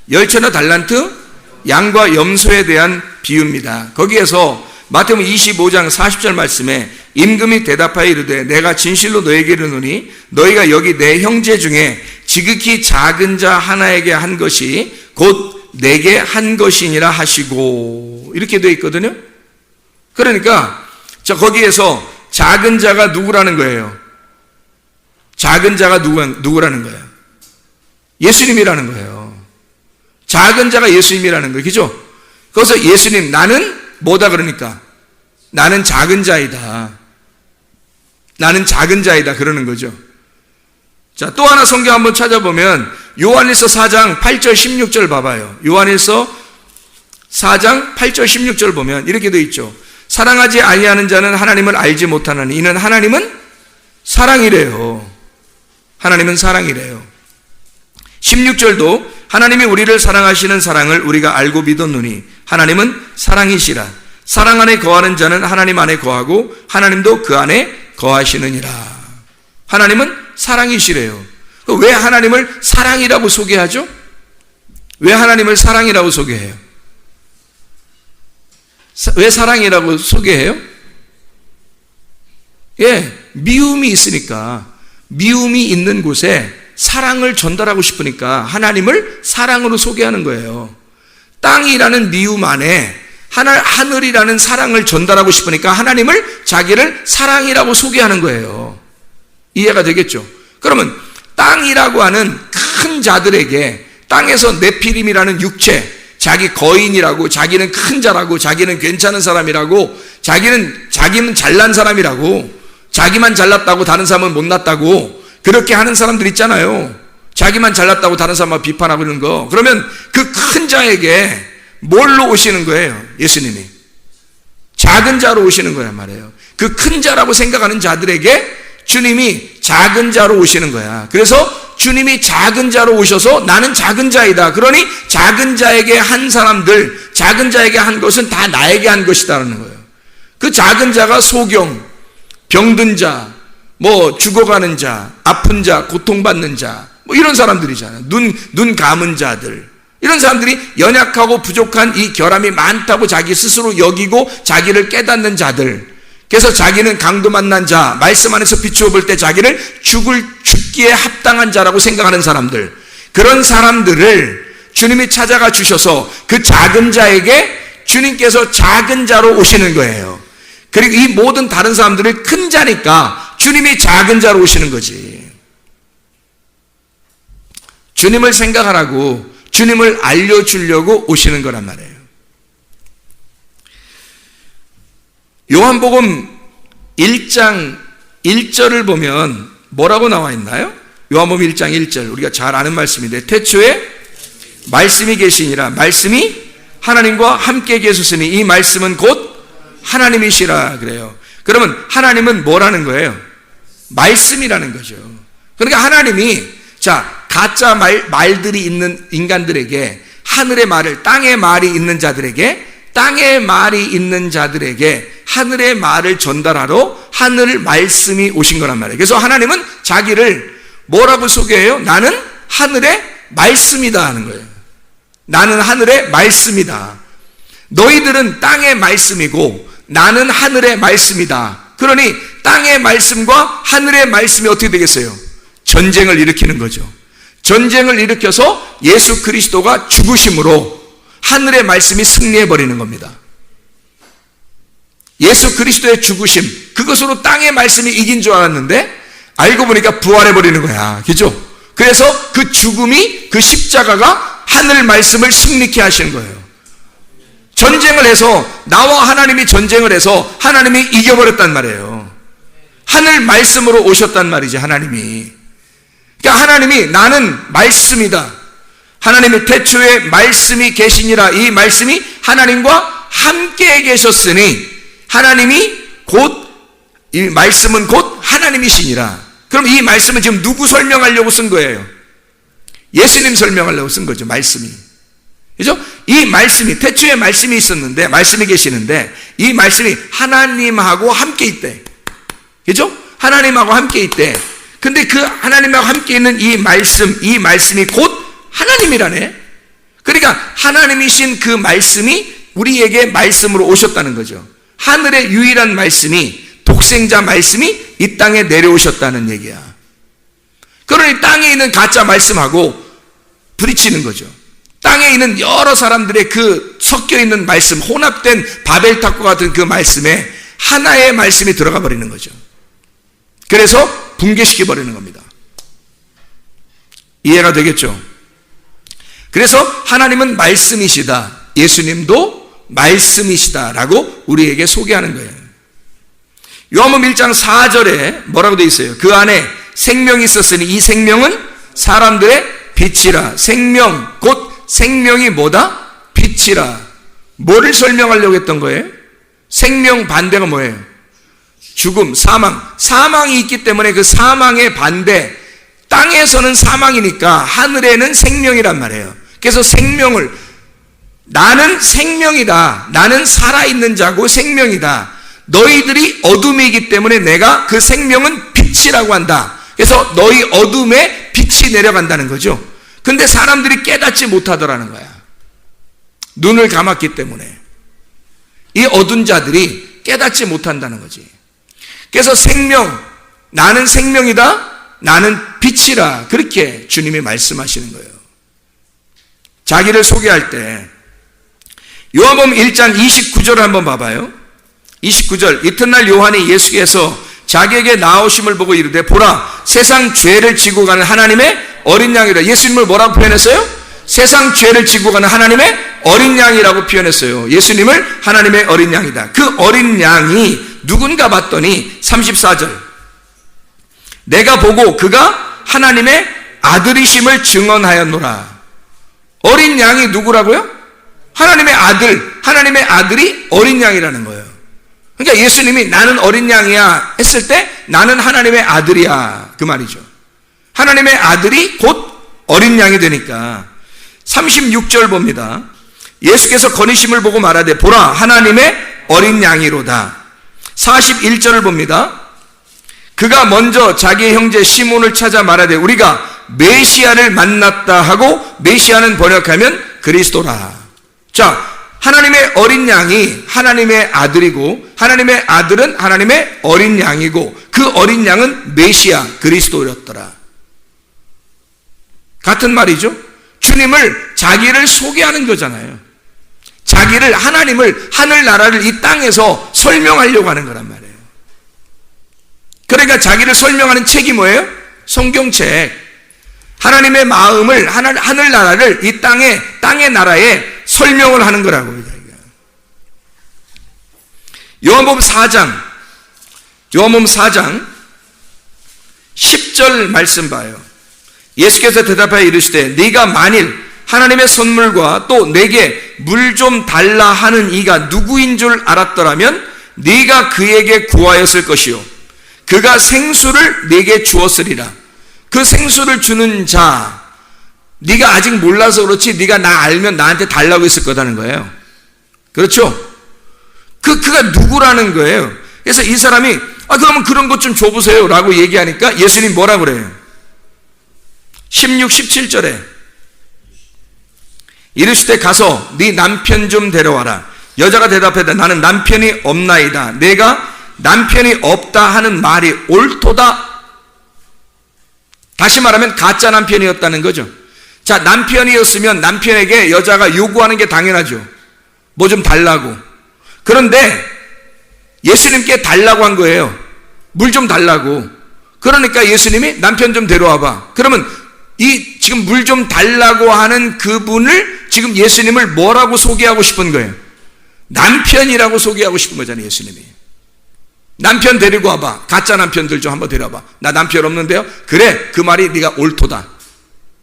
Speaker 1: 열처나 달란트, 양과 염소에 대한 비유입니다. 거기에서 마태복음 25장 40절 말씀에 임금이 대답하여 이르되 내가 진실로 너에게 이르노니 너희가 여기 내 형제 중에 지극히 작은 자 하나에게 한 것이 곧 내게 한 것이니라 하시고, 이렇게 되어 있거든요. 그러니까 거기에서 작은 자가 누구라는 거예요? 작은 자가 누구라는 거예요? 예수님이라는 거예요. 작은 자가 예수님이라는 거예요. 그죠? 그래서 예수님, 나는 뭐다 그러니까 나는 작은 자이다. 나는 작은 자이다 그러는 거죠. 자, 또 하나 성경 한번 찾아보면 요한일서 4장 8절 16절 봐봐요. 요한일서 4장 8절 16절 보면 이렇게 되어 있죠. 사랑하지 아니하는 자는 하나님을 알지 못하나니 이는 하나님은 사랑이래요. 하나님은 사랑이래요. 16절도 하나님이 우리를 사랑하시는 사랑을 우리가 알고 믿었노니 하나님은 사랑이시라. 사랑 안에 거하는 자는 하나님 안에 거하고 하나님도 그 안에 거하시느니라. 하나님은 사랑이시래요. 왜 하나님을 사랑이라고 소개하죠? 왜 하나님을 사랑이라고 소개해요? 왜 사랑이라고 소개해요? 미움이 있으니까, 미움이 있는 곳에 사랑을 전달하고 싶으니까 하나님을 사랑으로 소개하는 거예요. 땅이라는 미움 안에 하늘이라는 사랑을 전달하고 싶으니까 하나님을 자기를 사랑이라고 소개하는 거예요. 이해가 되겠죠? 그러면 땅이라고 하는 큰 자들에게, 땅에서 네피림이라는 육체, 자기 거인이라고, 자기는 큰 자라고, 자기는 괜찮은 사람이라고, 자기는 잘난 사람이라고, 자기만 잘났다고 다른 사람은 못났다고 그렇게 하는 사람들 있잖아요. 자기만 잘났다고 다른 사람만 비판하고 있는 거. 그러면 그 큰 자에게 뭘로 오시는 거예요? 예수님이 작은 자로 오시는 거란 말이에요. 그 큰 자라고 생각하는 자들에게 주님이 작은 자로 오시는 거야. 그래서 주님이 작은 자로 오셔서 나는 작은 자이다. 그러니 작은 자에게 한 사람들, 작은 자에게 한 것은 다 나에게 한 것이다라는 거예요. 그 작은 자가 소경, 병든 자, 죽어가는 자, 아픈 자, 고통받는 자, 이런 사람들이잖아요. 눈 감은 자들. 이런 사람들이 연약하고 부족한 이 결함이 많다고 자기 스스로 여기고 자기를 깨닫는 자들. 그래서 자기는 강도 만난 자, 말씀 안에서 비추어 볼 때 자기를 죽기에 합당한 자라고 생각하는 사람들. 그런 사람들을 주님이 찾아가 주셔서 그 작은 자에게 주님께서 작은 자로 오시는 거예요. 그리고 이 모든 다른 사람들을 큰 자니까 주님이 작은 자로 오시는 거지. 주님을 생각하라고, 주님을 알려주려고 오시는 거란 말이에요. 요한복음 1장 1절을 보면 뭐라고 나와 있나요? 요한복음 1장 1절, 우리가 잘 아는 말씀인데, 태초에 말씀이 계시니라. 말씀이 하나님과 함께 계셨으니 이 말씀은 곧 하나님이시라 그래요. 그러면 하나님은 뭐라는 거예요? 말씀이라는 거죠. 그러니까 하나님이 가짜 말들이 있는 인간들에게, 하늘의 말을, 땅의 말이 있는 자들에게, 땅의 말이 있는 자들에게 하늘의 말을 전달하러 하늘 말씀이 오신 거란 말이에요. 그래서 하나님은 자기를 뭐라고 소개해요? 나는 하늘의 말씀이다 하는 거예요. 나는 하늘의 말씀이다. 너희들은 땅의 말씀이고 나는 하늘의 말씀이다. 그러니 땅의 말씀과 하늘의 말씀이 어떻게 되겠어요? 전쟁을 일으키는 거죠. 전쟁을 일으켜서 예수 그리스도가 죽으심으로 하늘의 말씀이 승리해버리는 겁니다. 예수 그리스도의 죽으심, 그것으로 땅의 말씀이 이긴 줄 알았는데 알고 보니까 부활해버리는 거야. 그죠? 그래서 그 죽음이, 그 십자가가 하늘 말씀을 승리케 하시는 거예요. 전쟁을 해서, 나와 하나님이 전쟁을 해서 하나님이 이겨버렸단 말이에요. 하늘 말씀으로 오셨단 말이지, 하나님이. 그러니까 하나님이 나는 말씀이다. 하나님의 태초에 말씀이 계시니라. 이 말씀이 하나님과 함께 계셨으니 하나님이 곧, 이 말씀은 곧 하나님이시니라. 그럼 이 말씀은 지금 누구 설명하려고 쓴 거예요? 예수님 설명하려고 쓴 거죠, 말씀이. 그죠? 이 말씀이, 태초에 말씀이 있었는데, 말씀이 계시는데, 이 말씀이 하나님하고 함께 있대. 그죠? 하나님하고 함께 있대. 근데 그 하나님하고 함께 있는 이 말씀이 곧 하나님이라네. 그러니까 하나님이신 그 말씀이 우리에게 말씀으로 오셨다는 거죠. 하늘의 유일한 말씀이, 독생자 말씀이 이 땅에 내려오셨다는 얘기야. 그러니 땅에 있는 가짜 말씀하고 부딪히는 거죠. 땅에 있는 여러 사람들의 그 섞여 있는 말씀, 혼합된 바벨탑과 같은 그 말씀에 하나의 말씀이 들어가 버리는 거죠. 그래서 붕괴시켜 버리는 겁니다. 이해가 되겠죠? 그래서 하나님은 말씀이시다, 예수님도 말씀이시다라고 우리에게 소개하는 거예요. 요한복음 1장 4절에 뭐라고 되어 있어요? 그 안에 생명이 있었으니 이 생명은 사람들의 빛이라. 생명, 곧 생명이 뭐다? 빛이라. 뭐를 설명하려고 했던 거예요? 생명 반대가 뭐예요? 죽음, 사망. 사망이 있기 때문에 그 사망의 반대, 땅에서는 사망이니까 하늘에는 생명이란 말이에요. 그래서 생명을, 나는 생명이다, 나는 살아있는 자고 생명이다, 너희들이 어둠이기 때문에 내가 그 생명은 빛이라고 한다. 그래서 너희 어둠에 빛이 내려간다는 거죠. 근데 사람들이 깨닫지 못하더라는 거야. 눈을 감았기 때문에. 이 어두운 자들이 깨닫지 못한다는 거지. 그래서 생명, 나는 생명이다, 나는 빛이라, 그렇게 주님이 말씀하시는 거예요. 자기를 소개할 때 요한복음 1장 29절을 한번 봐봐요. 29절, 이튿날 요한이 예수께서 자기에게 나오심을 보고 이르되 보라, 세상 죄를 지고 가는 하나님의 어린 양이라. 예수님을 뭐라고 표현했어요? 세상 죄를 지고 가는 하나님의 어린 양이라고 표현했어요. 예수님을 하나님의 어린 양이다. 그 어린 양이 누군가 봤더니 34절, 내가 보고 그가 하나님의 아들이심을 증언하였노라. 어린 양이 누구라고요? 하나님의 아들, 하나님의 아들이 어린 양이라는 거예요. 그러니까 예수님이 나는 어린 양이야 했을 때 나는 하나님의 아들이야, 그 말이죠. 하나님의 아들이 곧 어린 양이 되니까. 36절 봅니다. 예수께서 거니심을 보고 말하되 보라, 하나님의 어린 양이로다. 41절을 봅니다. 그가 먼저 자기의 형제 시몬을 찾아 말하되 우리가 메시아를 만났다 하고, 메시아는 번역하면 그리스도라. 자, 하나님의 어린 양이 하나님의 아들이고, 하나님의 아들은 하나님의 어린 양이고, 그 어린 양은 메시아 그리스도였더라. 같은 말이죠. 주님을, 자기를 소개하는 거잖아요. 자기를, 하나님을, 하늘나라를 이 땅에서 설명하려고 하는 거란 말이에요. 그러니까 자기를 설명하는 책이 뭐예요? 성경책. 하나님의 마음을, 하늘나라를 이 땅의 나라에 설명을 하는 거라고요. 요한복음 4장 10절 말씀 봐요. 예수께서 대답하여 이르시되 네가 만일 하나님의 선물과 또 내게 물 좀 달라 하는 이가 누구인 줄 알았더라면 네가 그에게 구하였을 것이요 그가 생수를 네게 주었으리라. 그 생수를 주는 자, 네가 아직 몰라서 그렇지 네가 나 알면 나한테 달라고 했을 거다는 거예요. 그렇죠? 그가 누구라는 거예요. 그래서 이 사람이 그러면 그런 것 좀 줘보세요 라고 얘기하니까 예수님 뭐라 그래요? 16, 17절에 이르시되 가서 네 남편 좀 데려와라. 여자가 대답하되 나는 남편이 없나이다. 내가 남편이 없다 하는 말이 옳도다. 다시 말하면 가짜 남편이었다는 거죠. 자, 남편이었으면 남편에게 여자가 요구하는 게 당연하죠. 뭐 좀 달라고. 그런데 예수님께 달라고 한 거예요. 물 좀 달라고. 그러니까 예수님이 남편 좀 데려와봐. 그러면 이 지금 물 좀 달라고 하는 그분을 지금 예수님을 뭐라고 소개하고 싶은 거예요? 남편이라고 소개하고 싶은 거잖아요. 예수님이. 남편 데리고 와봐. 가짜 남편들 좀 한번 데려와봐. 나 남편 없는데요? 그래, 그 말이 네가 옳도다.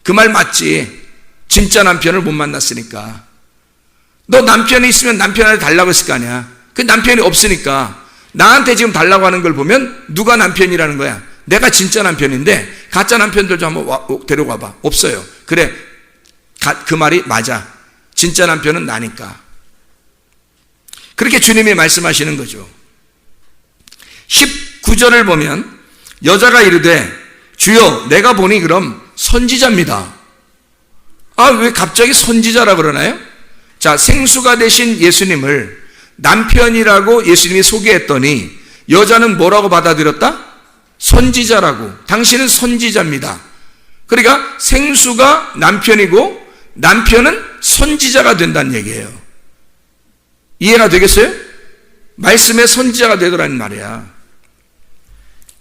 Speaker 1: 그 말 맞지. 진짜 남편을 못 만났으니까. 너 남편이 있으면 남편한테 달라고 했을 거 아니야. 그 남편이 없으니까 나한테 지금 달라고 하는 걸 보면 누가 남편이라는 거야? 내가 진짜 남편인데 가짜 남편들 좀 한번 데려와봐. 없어요. 그래, 그 말이 맞아. 진짜 남편은 나니까. 그렇게 주님이 말씀하시는 거죠. 19절을 보면 여자가 이르되 주여 내가 보니 그럼 선지자입니다. 왜 갑자기 선지자라 그러나요? 자, 생수가 되신 예수님을 남편이라고 예수님이 소개했더니 여자는 뭐라고 받아들였다? 선지자라고. 당신은 선지자입니다. 그러니까 생수가 남편이고 남편은 선지자가 된다는 얘기예요. 이해가 되겠어요? 말씀의 선지자가 되더라는 말이야.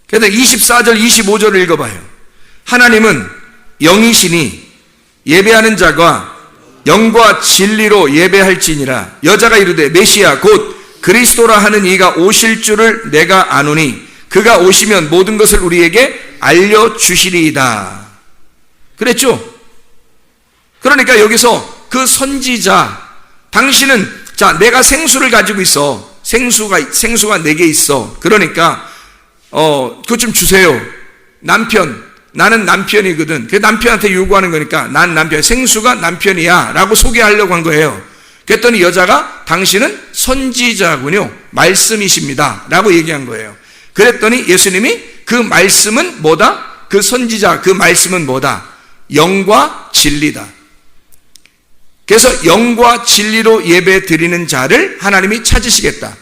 Speaker 1: 그래서 24절 25절을 읽어봐요. 하나님은 영이시니 예배하는 자가 영과 진리로 예배할지니라. 여자가 이르되 메시아 곧 그리스도라 하는 이가 오실 줄을 내가 아노니 그가 오시면 모든 것을 우리에게 알려주시리이다. 그랬죠? 그러니까 여기서 그 선지자, 당신은 자 내가 생수를 가지고 있어. 생수가 내게 있어. 그러니까 그것 좀 주세요. 남편, 나는 남편이거든. 그 남편한테 요구하는 거니까 난 남편, 생수가 남편이야 라고 소개하려고 한 거예요. 그랬더니 여자가 당신은 선지자군요. 말씀이십니다 라고 얘기한 거예요. 그랬더니 예수님이 그 말씀은 뭐다? 그 선지자, 그 말씀은 뭐다? 영과 진리다. 그래서 영과 진리로 예배 드리는 자를 하나님이 찾으시겠다.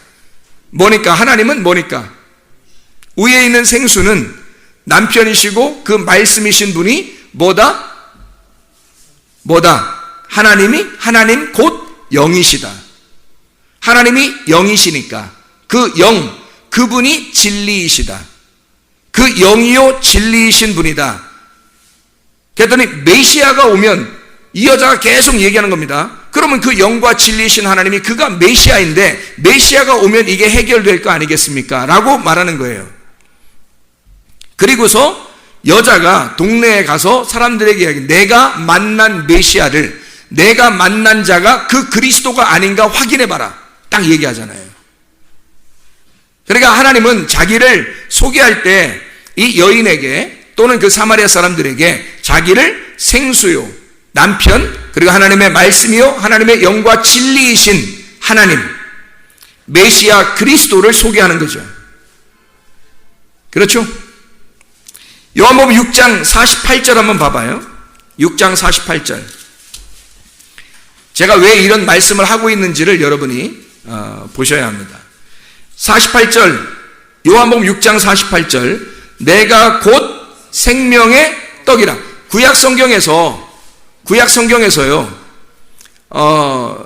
Speaker 1: 뭐니까? 하나님은 뭐니까? 위에 있는 생수는 남편이시고 그 말씀이신 분이 뭐다? 하나님 곧 영이시다. 하나님이 영이시니까 그 영, 그분이 진리이시다. 그 영이요 진리이신 분이다. 그랬더니 메시아가 오면 이 여자가 계속 얘기하는 겁니다. 그러면 그 영과 진리이신 하나님이 그가 메시아인데 메시아가 오면 이게 해결될 거 아니겠습니까? 라고 말하는 거예요. 그리고서 여자가 동네에 가서 사람들에게 이야기, 내가 만난 메시아를, 내가 만난 자가 그 그리스도가 아닌가 확인해봐라. 딱 얘기하잖아요. 그러니까 하나님은 자기를 소개할 때 이 여인에게 또는 그 사마리아 사람들에게 자기를 생수요, 남편, 그리고 하나님의 말씀이요, 하나님의 영과 진리이신 하나님, 메시아 그리스도를 소개하는 거죠. 그렇죠? 요한복음 6장 48절 한번 봐봐요. 6장 48절. 제가 왜 이런 말씀을 하고 있는지를 여러분이 보셔야 합니다. 48절, 요한복음 6장 48절. 내가 곧 생명의 떡이라. 구약 성경에서요,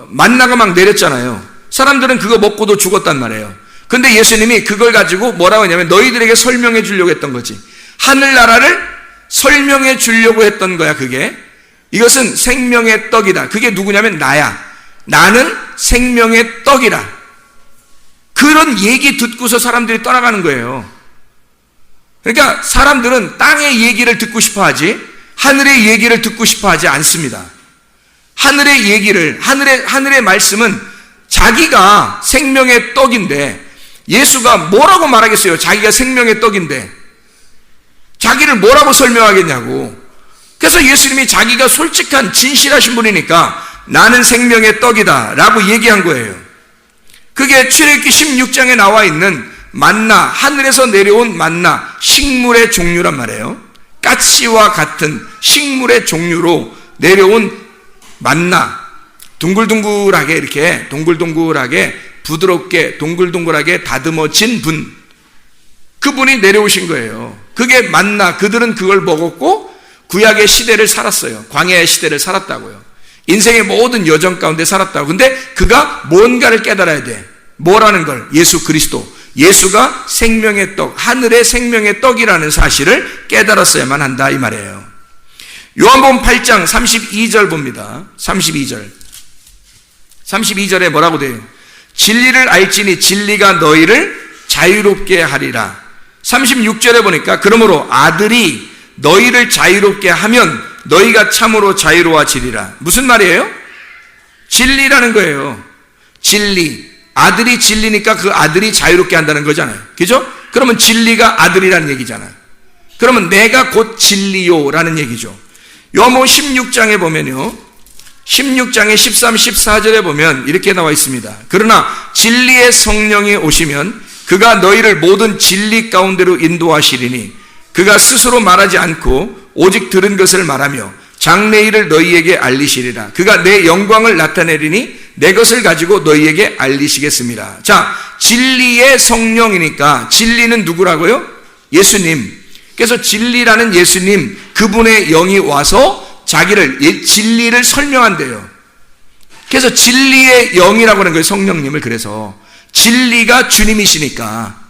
Speaker 1: 만나가 막 내렸잖아요. 사람들은 그거 먹고도 죽었단 말이에요. 근데 예수님이 그걸 가지고 뭐라고 했냐면 너희들에게 설명해 주려고 했던 거지. 하늘나라를 설명해 주려고 했던 거야, 그게. 이것은 생명의 떡이다. 그게 누구냐면 나야. 나는 생명의 떡이라. 그런 얘기 듣고서 사람들이 떠나가는 거예요. 그러니까 사람들은 땅의 얘기를 듣고 싶어 하지 하늘의 얘기를 듣고 싶어 하지 않습니다. 하늘의 얘기를, 하늘의 말씀은 자기가 생명의 떡인데 예수가 뭐라고 말하겠어요? 자기가 생명의 떡인데. 자기를 뭐라고 설명하겠냐고. 그래서 예수님이 자기가 솔직한 진실하신 분이니까 나는 생명의 떡이다 라고 얘기한 거예요. 그게 출애굽기 16장에 나와 있는 만나, 하늘에서 내려온 만나, 식물의 종류란 말이에요. 까치와 같은 식물의 종류로 내려온 만나, 둥글둥글하게 이렇게 동글동글하게 부드럽게 동글동글하게 다듬어진 분, 그분이 내려오신 거예요. 그게 만나. 그들은 그걸 먹었고 구약의 시대를 살았어요. 광야의 시대를 살았다고요. 인생의 모든 여정 가운데 살았다고. 근데 그가 뭔가를 깨달아야 돼. 뭐라는 걸? 예수 그리스도. 예수가 생명의 떡, 하늘의 생명의 떡이라는 사실을 깨달았어야만 한다 이 말이에요. 요한복음 8장 32절 봅니다. 32절에 뭐라고 돼요? 진리를 알지니 진리가 너희를 자유롭게 하리라. 36절에 보니까 그러므로 아들이 너희를 자유롭게 하면 너희가 참으로 자유로워지리라. 무슨 말이에요? 진리라는 거예요. 진리. 아들이 진리니까 그 아들이 자유롭게 한다는 거잖아요. 그죠? 그러면 진리가 아들이라는 얘기잖아요. 그러면 내가 곧 진리요라는 얘기죠. 요한복음 16장에 보면요, 16장의 13, 14절에 보면 이렇게 나와 있습니다. 그러나 진리의 성령이 오시면 그가 너희를 모든 진리 가운데로 인도하시리니 그가 스스로 말하지 않고 오직 들은 것을 말하며 장래일을 너희에게 알리시리라. 그가 내 영광을 나타내리니 내 것을 가지고 너희에게 알리시겠습니다. 자, 진리의 성령이니까 진리는 누구라고요? 예수님. 그래서 진리라는 예수님, 그분의 영이 와서 자기를, 진리를 설명한대요. 그래서 진리의 영이라고 하는 거예요, 성령님을. 그래서 진리가 주님이시니까.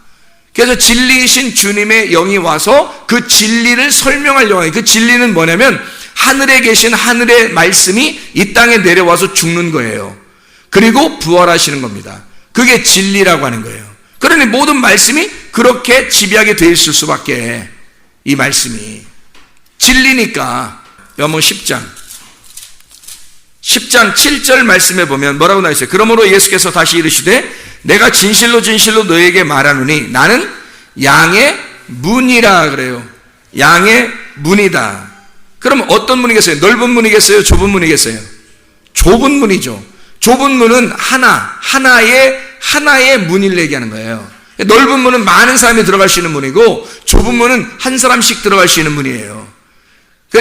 Speaker 1: 그래서 진리이신 주님의 영이 와서 그 진리를 설명하려고 해요. 그 진리는 뭐냐면 하늘에 계신 하늘의 말씀이 이 땅에 내려와서 죽는 거예요. 그리고 부활하시는 겁니다. 그게 진리라고 하는 거예요. 그러니 모든 말씀이 그렇게 지배하게 돼 있을 수밖에, 이 말씀이 진리니까. 요한복음 10장 7절 말씀에 보면 뭐라고 나와 있어요? 그러므로 예수께서 다시 이르시되 내가 진실로 진실로 너에게 말하노니 나는 양의 문이라 그래요. 양의 문이다. 그럼 어떤 문이겠어요? 넓은 문이겠어요? 좁은 문이겠어요? 좁은 문이죠. 좁은 문은 하나의 문을 얘기하는 거예요. 넓은 문은 많은 사람이 들어갈 수 있는 문이고, 좁은 문은 한 사람씩 들어갈 수 있는 문이에요.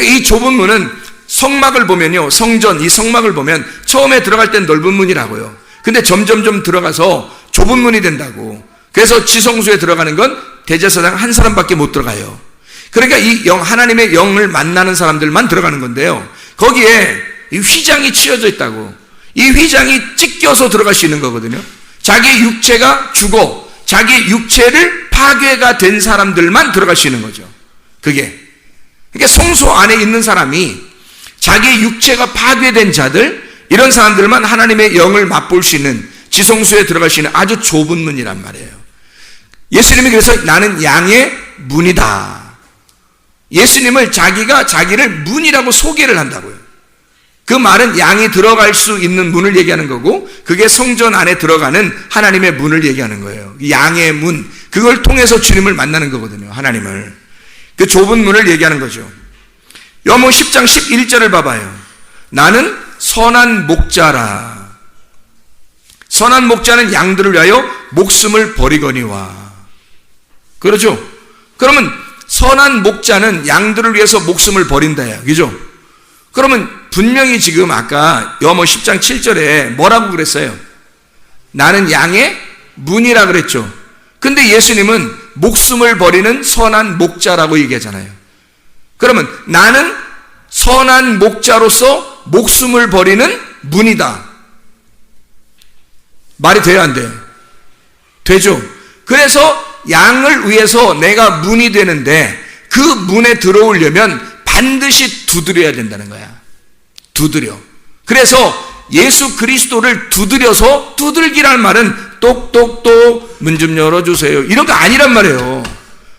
Speaker 1: 이 좁은 문은 성막을 보면요, 성전, 이 성막을 보면 처음에 들어갈 땐 넓은 문이라고요. 근데 점점 들어가서 좁은 문이 된다고. 그래서 지성소에 들어가는 건 대제사장 한 사람밖에 못 들어가요. 그러니까 이 하나님의 영을 만나는 사람들만 들어가는 건데요. 거기에 이 휘장이 치어져 있다고. 이 휘장이 찢겨서 들어갈 수 있는 거거든요. 자기 육체가 죽어 자기 육체를 파괴가 된 사람들만 들어갈 수 있는 거죠. 그러니까 성소 안에 있는 사람이 자기 육체가 파괴된 자들, 이런 사람들만 하나님의 영을 맛볼 수 있는, 지성소에 들어갈 수 있는 아주 좁은 문이란 말이에요. 예수님이 그래서 나는 양의 문이다. 예수님을 자기를 문이라고 소개를 한다고요. 그 말은 양이 들어갈 수 있는 문을 얘기하는 거고, 그게 성전 안에 들어가는 하나님의 문을 얘기하는 거예요. 양의 문, 그걸 통해서 주님을 만나는 거거든요. 하나님을. 그 좁은 문을 얘기하는 거죠. 요한복음 10장 11절을 봐봐요. 나는 선한 목자라. 선한 목자는 양들을 위하여 목숨을 버리거니와. 그렇죠? 그러면 선한 목자는 양들을 위해서 목숨을 버린다요. 그죠? 그러면 분명히 지금 아까 요한복음 10장 7절에 뭐라고 그랬어요? 나는 양의 문이라 그랬죠. 근데 예수님은 목숨을 버리는 선한 목자라고 얘기하잖아요. 그러면 나는 선한 목자로서 목숨을 버리는 문이다. 말이 돼요, 안 돼요? 되죠. 그래서 양을 위해서 내가 문이 되는데, 그 문에 들어오려면 반드시 두드려야 된다는 거야. 두드려. 그래서 예수 그리스도를 두드려서, 두들기란 말은 똑똑똑 문 좀 열어주세요, 이런 거 아니란 말이에요.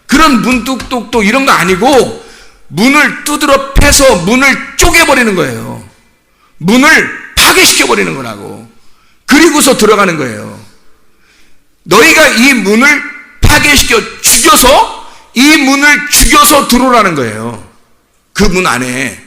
Speaker 1: 그런 문 똑똑똑 이런 거 아니고, 문을 두드러 패서 문을 쪼개버리는 거예요. 문을 파괴시켜버리는 거라고. 그리고서 들어가는 거예요. 너희가 이 문을 파괴시켜 죽여서, 이 문을 죽여서 들어오라는 거예요. 그 문 안에.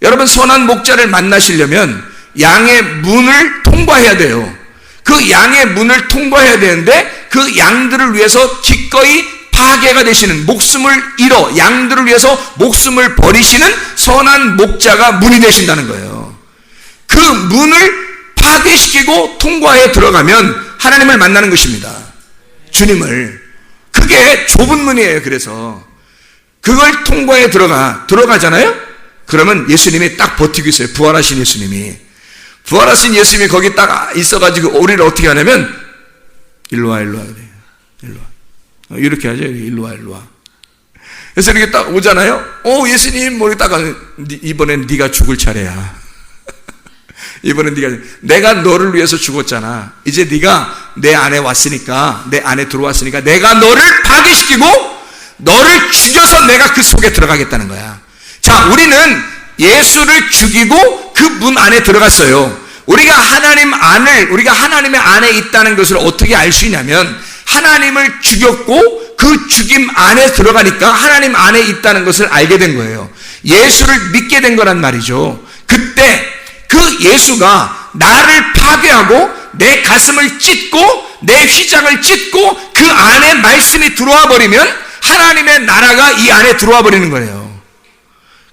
Speaker 1: 여러분, 선한 목자를 만나시려면 양의 문을 통과해야 돼요. 그 양의 문을 통과해야 되는데, 그 양들을 위해서 기꺼이 파괴가 되시는, 목숨을 잃어 양들을 위해서 목숨을 버리시는 선한 목자가 문이 되신다는 거예요. 그 문을 파괴시키고 통과해 들어가면 하나님을 만나는 것입니다. 주님을. 그게 좁은 문이에요. 그래서 그걸 통과해 들어가잖아요. 그러면 예수님이 딱 버티고 있어요. 부활하신 예수님이. 부활하신 예수님이 거기 딱 있어가지고 우리를 어떻게 하냐면, 일로 와 그래요. 일로 와. 이렇게 하죠. 일로 와. 그래서 이렇게 딱 오잖아요. 예수님, 머리 딱, 이번엔 네가 죽을 차례야. 이번엔 내가 너를 위해서 죽었잖아. 이제 네가 내 안에 왔으니까, 내 안에 들어왔으니까 내가 너를 파괴시키고 너를 죽여서 내가 그 속에 들어가겠다는 거야. 자, 우리는 예수를 죽이고 그 문 안에 들어갔어요. 우리가 하나님의 안에 있다는 것을 어떻게 알 수 있냐면, 하나님을 죽였고 그 죽임 안에 들어가니까 하나님 안에 있다는 것을 알게 된 거예요. 예수를 믿게 된 거란 말이죠. 그때 그 예수가 나를 파괴하고 내 가슴을 찢고 내 휘장을 찢고 그 안에 말씀이 들어와 버리면 하나님의 나라가 이 안에 들어와 버리는 거예요.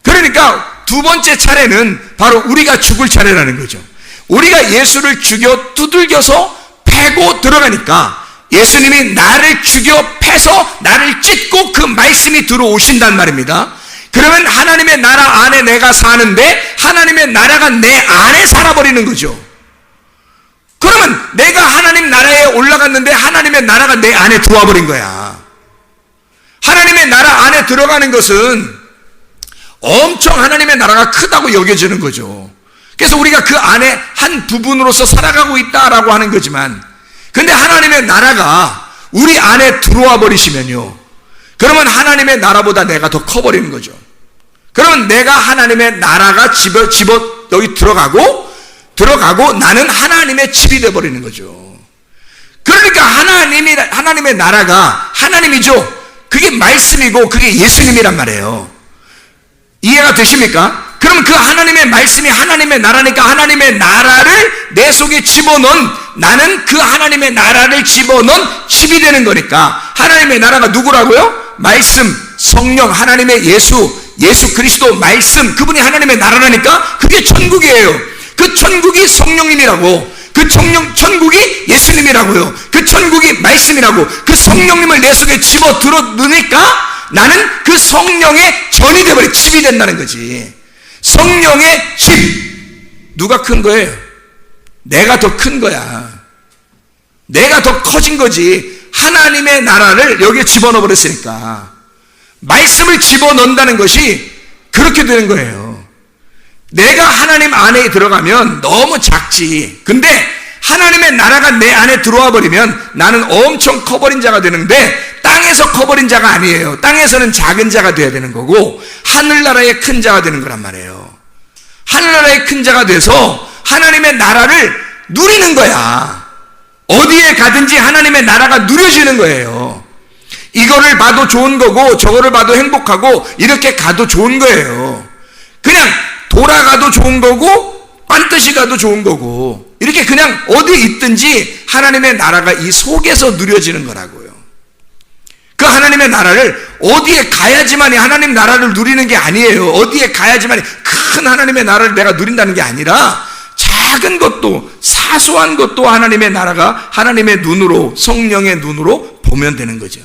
Speaker 1: 그러니까 두 번째 차례는 바로 우리가 죽을 차례라는 거죠. 우리가 예수를 죽여 두들겨서 패고 들어가니까 예수님이 나를 죽여 패서 나를 찢고 그 말씀이 들어오신단 말입니다. 그러면 하나님의 나라 안에 내가 사는데 하나님의 나라가 내 안에 살아버리는 거죠. 그러면 내가 하나님 나라에 올라갔는데 하나님의 나라가 내 안에 들어와 버린 거야. 하나님의 나라 안에 들어가는 것은 엄청 하나님의 나라가 크다고 여겨지는 거죠. 그래서 우리가 그 안에 한 부분으로서 살아가고 있다라고 하는 거지만, 근데 하나님의 나라가 우리 안에 들어와 버리시면요, 그러면 하나님의 나라보다 내가 더 커버리는 거죠. 그러면 내가 하나님의 나라가 여기 들어가고 나는 하나님의 집이 되어버리는 거죠. 그러니까 하나님의 나라가 하나님이죠. 그게 말씀이고 그게 예수님이란 말이에요. 이해가 되십니까? 그럼 그 하나님의 말씀이 하나님의 나라니까 하나님의 나라를 내 속에 집어넣은, 나는 그 하나님의 나라를 집어넣은 칩이 되는 거니까. 하나님의 나라가 누구라고요? 말씀, 성령, 하나님의 예수 그리스도 말씀, 그분이 하나님의 나라라니까 그게 천국이에요. 그 천국이 성령님이라고, 그 천국이 예수님이라고요. 그 천국이 말씀이라고. 그 성령님을 내 속에 집어들어 넣으니까 나는 그 성령의 전이 되어버려, 칩이 된다는 거지. 성령의 칩. 누가 큰 거예요? 내가 더 큰 거야. 내가 더 커진 거지. 하나님의 나라를 여기에 집어넣어 버렸으니까. 말씀을 집어넣는다는 것이 그렇게 되는 거예요. 내가 하나님 안에 들어가면 너무 작지. 근데 하나님의 나라가 내 안에 들어와 버리면 나는 엄청 커버린 자가 되는데, 땅에서 커버린 자가 아니에요. 땅에서는 작은 자가 돼야 되는 거고 하늘나라의 큰 자가 되는 거란 말이에요. 하늘나라의 큰 자가 돼서 하나님의 나라를 누리는 거야. 어디에 가든지 하나님의 나라가 누려지는 거예요. 이거를 봐도 좋은 거고 저거를 봐도 행복하고 이렇게 가도 좋은 거예요. 그냥 돌아가도 좋은 거고 반드시 가도 좋은 거고, 이렇게 그냥 어디에 있든지 하나님의 나라가 이 속에서 누려지는 거라고요. 그 하나님의 나라를 어디에 가야지만이 하나님 나라를 누리는 게 아니에요. 어디에 가야지만이 큰 하나님의 나라를 내가 누린다는 게 아니라 작은 것도 사소한 것도 하나님의 나라가 하나님의 눈으로, 성령의 눈으로 보면 되는 거죠.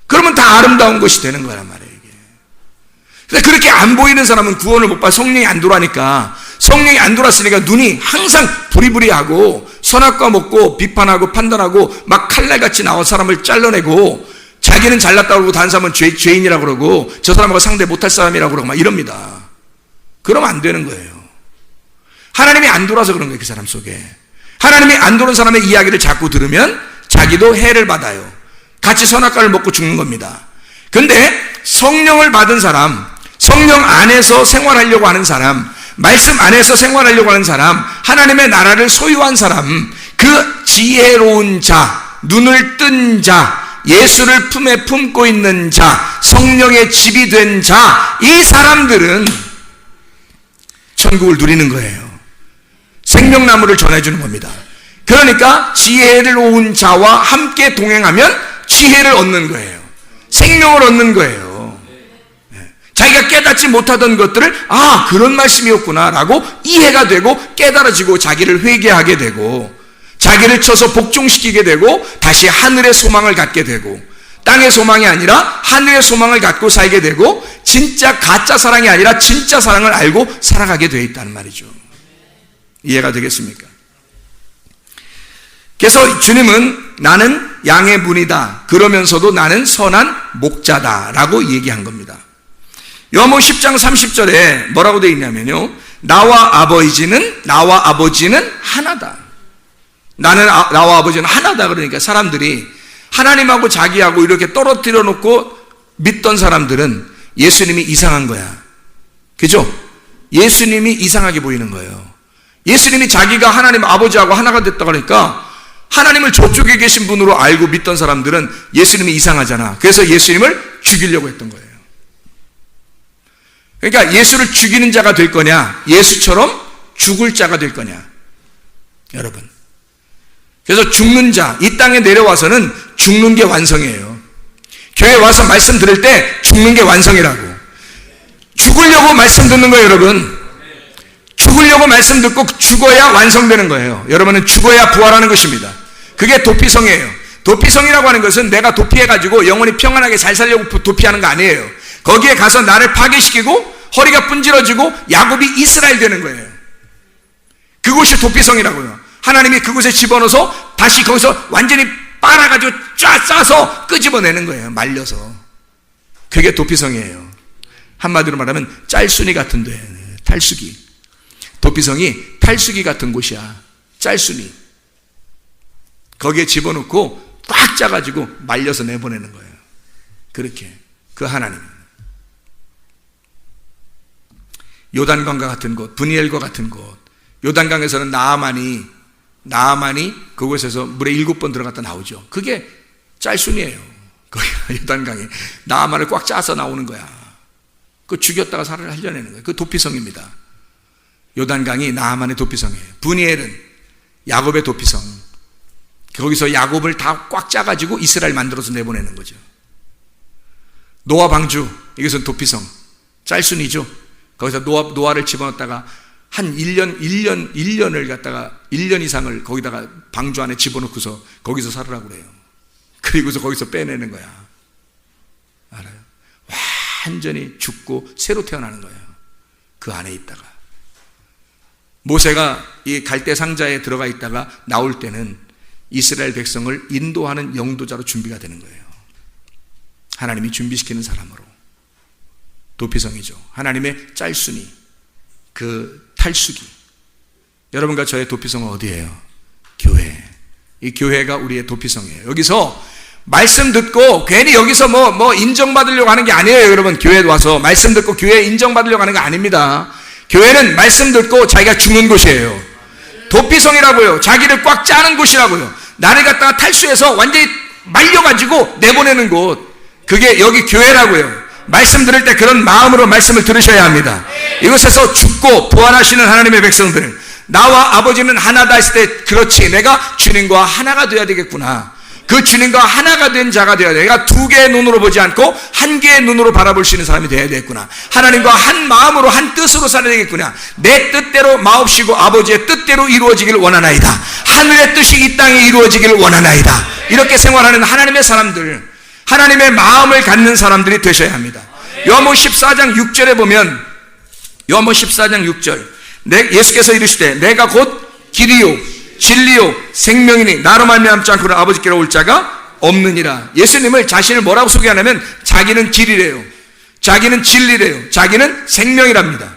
Speaker 1: 그러면 다 아름다운 것이 되는 거란 말이에요. 근데 그렇게 안 보이는 사람은 구원을 못 받아. 성령이 안 들어가니까, 성령이 안 들어왔으니까 눈이 항상 부리부리하고 선악과 먹고 비판하고 판단하고 막 칼날같이 나온 사람을 잘라내고, 자기는 잘났다고 그러고 다른 사람은 죄인이라고 그러고 저 사람하고 상대 못할 사람이라고 그러고 막 이럽니다. 그러면 안 되는 거예요. 하나님이 안 들어와서 그런 거예요. 그 사람 속에 하나님이 안 들어온 사람의 이야기를 자꾸 들으면 자기도 해를 받아요. 같이 선악과를 먹고 죽는 겁니다. 근데 성령을 받은 사람, 성령 안에서 생활하려고 하는 사람, 말씀 안에서 생활하려고 하는 사람, 하나님의 나라를 소유한 사람, 그 지혜로운 자, 눈을 뜬 자, 예수를 품에 품고 있는 자, 성령의 집이 된 자, 이 사람들은 천국을 누리는 거예요. 생명나무를 전해주는 겁니다. 그러니까 지혜로운 자와 함께 동행하면 지혜를 얻는 거예요. 생명을 얻는 거예요. 자기가 깨닫지 못하던 것들을 그런 말씀이었구나 라고 이해가 되고 깨달아지고 자기를 회개하게 되고 자기를 쳐서 복종시키게 되고 다시 하늘의 소망을 갖게 되고 땅의 소망이 아니라 하늘의 소망을 갖고 살게 되고 진짜 가짜 사랑이 아니라 진짜 사랑을 알고 살아가게 되어 있다는 말이죠. 이해가 되겠습니까? 그래서 주님은 나는 양의 문이다 그러면서도 나는 선한 목자다 라고 얘기한 겁니다. 요한복음 10장 30절에 뭐라고 되어 있냐면요, 나와 아버지는 하나다. 나와 아버지는 하나다. 그러니까 사람들이 하나님하고 자기하고 이렇게 떨어뜨려 놓고 믿던 사람들은 예수님이 이상한 거야. 그죠? 예수님이 이상하게 보이는 거예요. 예수님이 자기가 하나님 아버지하고 하나가 됐다 그러니까 하나님을 저쪽에 계신 분으로 알고 믿던 사람들은 예수님이 이상하잖아. 그래서 예수님을 죽이려고 했던 거예요. 그러니까 예수를 죽이는 자가 될 거냐, 예수처럼 죽을 자가 될 거냐, 여러분. 그래서 죽는 자, 이 땅에 내려와서는 죽는 게 완성이에요. 교회 와서 말씀 들을 때 죽는 게 완성이라고. 죽으려고 말씀 듣는 거예요, 여러분. 죽으려고 말씀 듣고 죽어야 완성되는 거예요. 여러분은 죽어야 부활하는 것입니다. 그게 도피성이에요. 도피성이라고 하는 것은 내가 도피해가지고 영원히 평안하게 잘 살려고 도피하는 거 아니에요. 거기에 가서 나를 파괴시키고 허리가 분질러지고 야곱이 이스라엘 되는 거예요. 그곳이 도피성이라고요. 하나님이 그곳에 집어넣어서 다시 거기서 완전히 빨아가지고 쫙 싸서 끄집어내는 거예요. 말려서. 그게 도피성이에요. 한마디로 말하면 짤순이 같은 데, 탈수기. 도피성이 탈수기 같은 곳이야. 짤순이. 거기에 집어넣고 꽉 짜가지고 말려서 내보내는 거예요. 그렇게. 그 하나님. 요단강과 같은 곳, 브니엘과 같은 곳. 요단강에서는 나아만이 그곳에서 물에 7번 들어갔다 나오죠. 그게 짤순이에요. 거기가 요단강에 나아만을 꽉 짜서 나오는 거야. 그 죽였다가 살려내는 거예요. 그 도피성입니다. 요단강이 나아만의 도피성이에요. 브니엘은 야곱의 도피성. 거기서 야곱을 다 꽉 짜가지고 이스라엘 만들어서 내보내는 거죠. 노아 방주, 이것은 도피성. 짤순이죠. 거기서 노아를 집어넣었다가 한 1년을 갖다가 1년 이상을 거기다가 방주 안에 집어넣고서 거기서 살으라고 그래요. 그리고서 거기서 빼내는 거야. 알아요? 완전히 죽고 새로 태어나는 거예요. 그 안에 있다가. 모세가 이 갈대 상자에 들어가 있다가 나올 때는 이스라엘 백성을 인도하는 영도자로 준비가 되는 거예요. 하나님이 준비시키는 사람으로. 도피성이죠. 하나님의 짤순이, 그 탈수기. 여러분과 저의 도피성은 어디예요? 교회. 이 교회가 우리의 도피성이에요. 여기서 말씀 듣고 괜히 여기서 뭐 인정받으려고 하는 게 아니에요. 여러분, 교회에 와서 말씀 듣고 교회에 인정받으려고 하는 게 아닙니다. 교회는 말씀 듣고 자기가 죽는 곳이에요. 도피성이라고요. 자기를 꽉 짜는 곳이라고요. 나를 갖다가 탈수해서 완전히 말려가지고 내보내는 곳. 그게 여기 교회라고요. 말씀 들을 때 그런 마음으로 말씀을 들으셔야 합니다. 이곳에서 죽고 부활하시는 하나님의 백성들, 나와 아버지는 하나다 했을 때, 그렇지, 내가 주님과 하나가 되어야 되겠구나. 그 주님과 하나가 된 자가 되어야 돼. 내가 두 개의 눈으로 보지 않고 한 개의 눈으로 바라볼 수 있는 사람이 되어야 되겠구나. 하나님과 한 마음으로 한 뜻으로 살아야 되겠구나. 내 뜻대로 마옵시고 아버지의 뜻대로 이루어지기를 원하나이다. 하늘의 뜻이 이 땅에 이루어지기를 원하나이다. 이렇게 생활하는 하나님의 사람들, 하나님의 마음을 갖는 사람들이 되셔야 합니다. 요한복음 14장 6절에 보면, 요한복음 14장 6절, 예수께서 이르시되 내가 곧 길이요 진리요 생명이니 나로 말미암지 않고는 아버지께로 올 자가 없느니라. 예수님을 자신을 뭐라고 소개하냐면 자기는 길이래요. 자기는 진리래요. 자기는 생명이랍니다.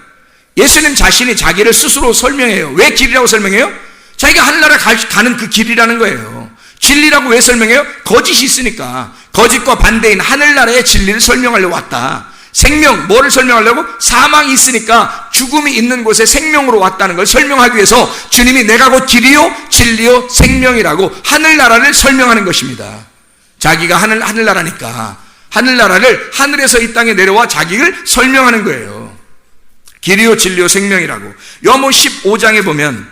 Speaker 1: 예수님 자신이 자기를 스스로 설명해요. 왜 길이라고 설명해요? 자기가 하늘나라 가는 그 길이라는 거예요. 진리라고 왜 설명해요? 거짓이 있으니까. 거짓과 반대인 하늘나라의 진리를 설명하려고 왔다. 생명, 뭐를 설명하려고? 사망이 있으니까 죽음이 있는 곳에 생명으로 왔다는 걸 설명하기 위해서 주님이 내가 곧 길이요 진리요 생명이라고 하늘나라를 설명하는 것입니다. 자기가 하늘나라니까 하늘나라를 하늘에서 이 땅에 내려와 자기를 설명하는 거예요. 길이요 진리요 생명이라고. 요한복음 15장에 보면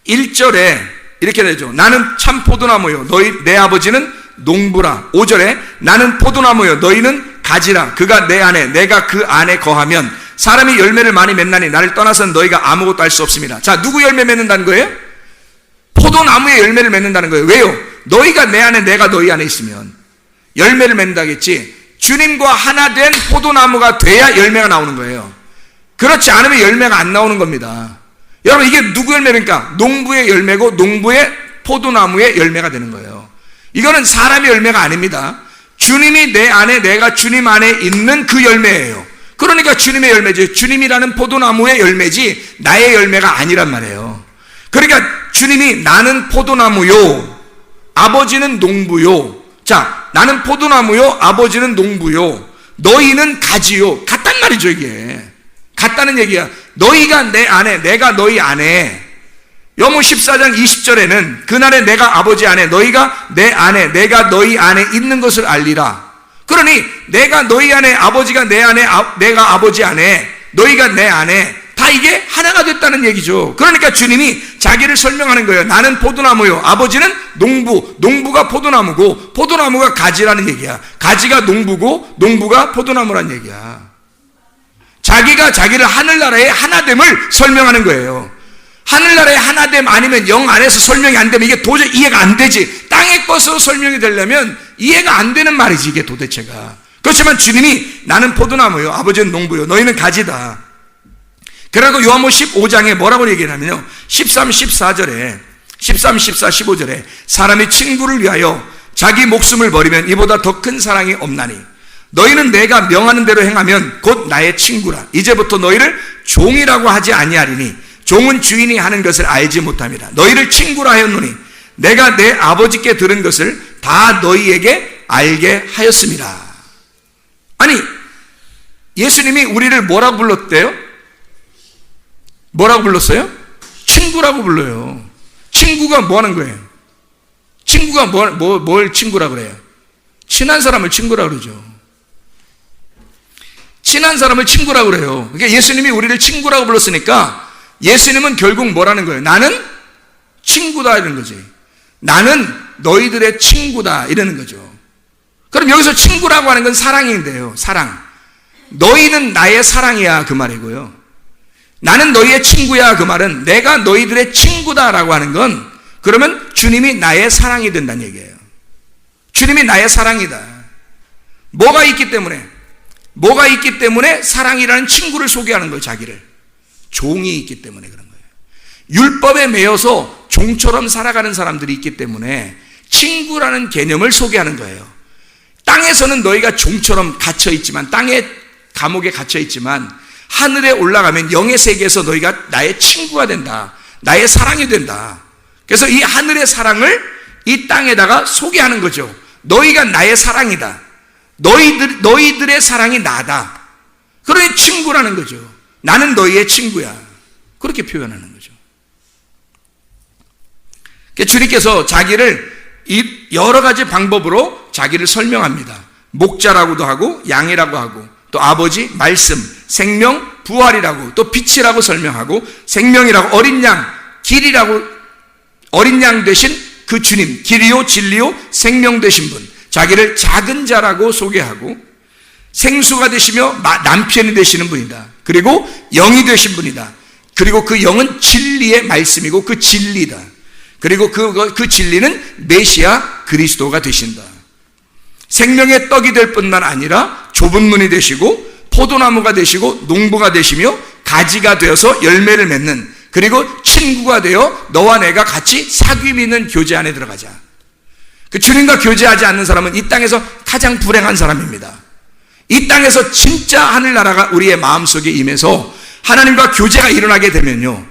Speaker 1: 1절에 이렇게 되죠. 나는 참 포도나무요 내 아버지는 농부라. 5절에 나는 포도나무요 너희는 가지라. 그가 내 안에 내가 그 안에 거하면 사람이 열매를 많이 맺나니 나를 떠나서는 너희가 아무것도 할 수 없습니다. 자, 누구 열매 맺는다는 거예요? 포도나무의 열매를 맺는다는 거예요. 왜요? 너희가 내 안에 내가 너희 안에 있으면 열매를 맺는다겠지. 주님과 하나 된 포도나무가 돼야 열매가 나오는 거예요. 그렇지 않으면 열매가 안 나오는 겁니다. 여러분, 이게 누구 열매입니까? 농부의 열매고 농부의 포도나무의 열매가 되는 거예요. 이거는 사람의 열매가 아닙니다. 주님이 내 안에 내가 주님 안에 있는 그 열매예요. 그러니까 주님의 열매지, 주님이라는 포도나무의 열매지 나의 열매가 아니란 말이에요. 그러니까 주님이 나는 포도나무요 아버지는 농부요. 자, 나는 포도나무요 아버지는 농부요 너희는 가지요. 같단 말이죠. 이게 같다는 얘기야. 너희가 내 안에 내가 너희 안에. 요한복음 14장 20절에는 그날에 내가 아버지 안에 너희가 내 안에 내가 너희 안에 있는 것을 알리라. 그러니 내가 너희 안에 아버지가 내 안에 내가 아버지 안에 너희가 내 안에 다 이게 하나가 됐다는 얘기죠. 그러니까 주님이 자기를 설명하는 거예요. 나는 포도나무요 아버지는 농부. 농부가 포도나무고 포도나무가 가지라는 얘기야. 가지가 농부고 농부가 포도나무란 얘기야. 자기가 자기를 하늘나라의 하나됨을 설명하는 거예요. 하늘나라의 하나됨 아니면 영 안에서 설명이 안 되면 이게 도저히 이해가 안 되지. 땅의 것으로 설명이 되려면 이해가 안 되는 말이지 이게 도대체가. 그렇지만 주님이 나는 포도나무요 아버지는 농부요 너희는 가지다. 그러고 요한복음 15장에 뭐라고 얘기하냐면요 13, 14절에 13, 14, 15절에 사람이 친구를 위하여 자기 목숨을 버리면 이보다 더 큰 사랑이 없나니 너희는 내가 명하는 대로 행하면 곧 나의 친구라. 이제부터 너희를 종이라고 하지 아니하리니 종은 주인이 하는 것을 알지 못합니다. 너희를 친구라 하였노니 내가 내 아버지께 들은 것을 다 너희에게 알게 하였습니다. 아니, 예수님이 우리를 뭐라고 불렀대요? 뭐라고 불렀어요? 친구라고 불러요. 친구가 뭐 하는 거예요? 친구가 뭘 친구라 그래요? 친한 사람을 친구라 그러죠. 친한 사람을 친구라고 그래요. 그러니까 예수님이 우리를 친구라고 불렀으니까 예수님은 결국 뭐라는 거예요? 나는 친구다 이런 거지. 나는 너희들의 친구다 이러는 거죠. 그럼 여기서 친구라고 하는 건 사랑인데요. 사랑. 너희는 나의 사랑이야 그 말이고요. 나는 너희의 친구야 그 말은 내가 너희들의 친구다라고 하는 건 그러면 주님이 나의 사랑이 된다는 얘기예요. 주님이 나의 사랑이다. 뭐가 있기 때문에 사랑이라는 친구를 소개하는 거예요. 자기를. 종이 있기 때문에 그런 거예요. 율법에 매여서 종처럼 살아가는 사람들이 있기 때문에 친구라는 개념을 소개하는 거예요. 땅에서는 너희가 종처럼 갇혀있지만, 땅의 감옥에 갇혀있지만 하늘에 올라가면 영의 세계에서 너희가 나의 친구가 된다. 나의 사랑이 된다. 그래서 이 하늘의 사랑을 이 땅에다가 소개하는 거죠. 너희가 나의 사랑이다. 너희들의 사랑이 나다. 그러니 친구라는 거죠. 나는 너희의 친구야. 그렇게 표현하는 거죠. 주님께서 자기를 이 여러 가지 방법으로 자기를 설명합니다. 목자라고도 하고 양이라고 하고 또 아버지, 말씀, 생명, 부활이라고 또 빛이라고 설명하고 생명이라고 어린 양, 길이라고 어린 양 되신 그 주님, 길이요 진리요 생명 되신 분, 자기를 작은 자라고 소개하고 생수가 되시며 남편이 되시는 분이다. 그리고 영이 되신 분이다. 그리고 그 영은 진리의 말씀이고 그 진리다. 그리고 그 진리는 메시아 그리스도가 되신다. 생명의 떡이 될 뿐만 아니라 좁은 문이 되시고 포도나무가 되시고 농부가 되시며 가지가 되어서 열매를 맺는, 그리고 친구가 되어 너와 내가 같이 사귐 있는 교제 안에 들어가자. 그 주님과 교제하지 않는 사람은 이 땅에서 가장 불행한 사람입니다. 이 땅에서 진짜 하늘나라가 우리의 마음속에 임해서 하나님과 교제가 일어나게 되면요,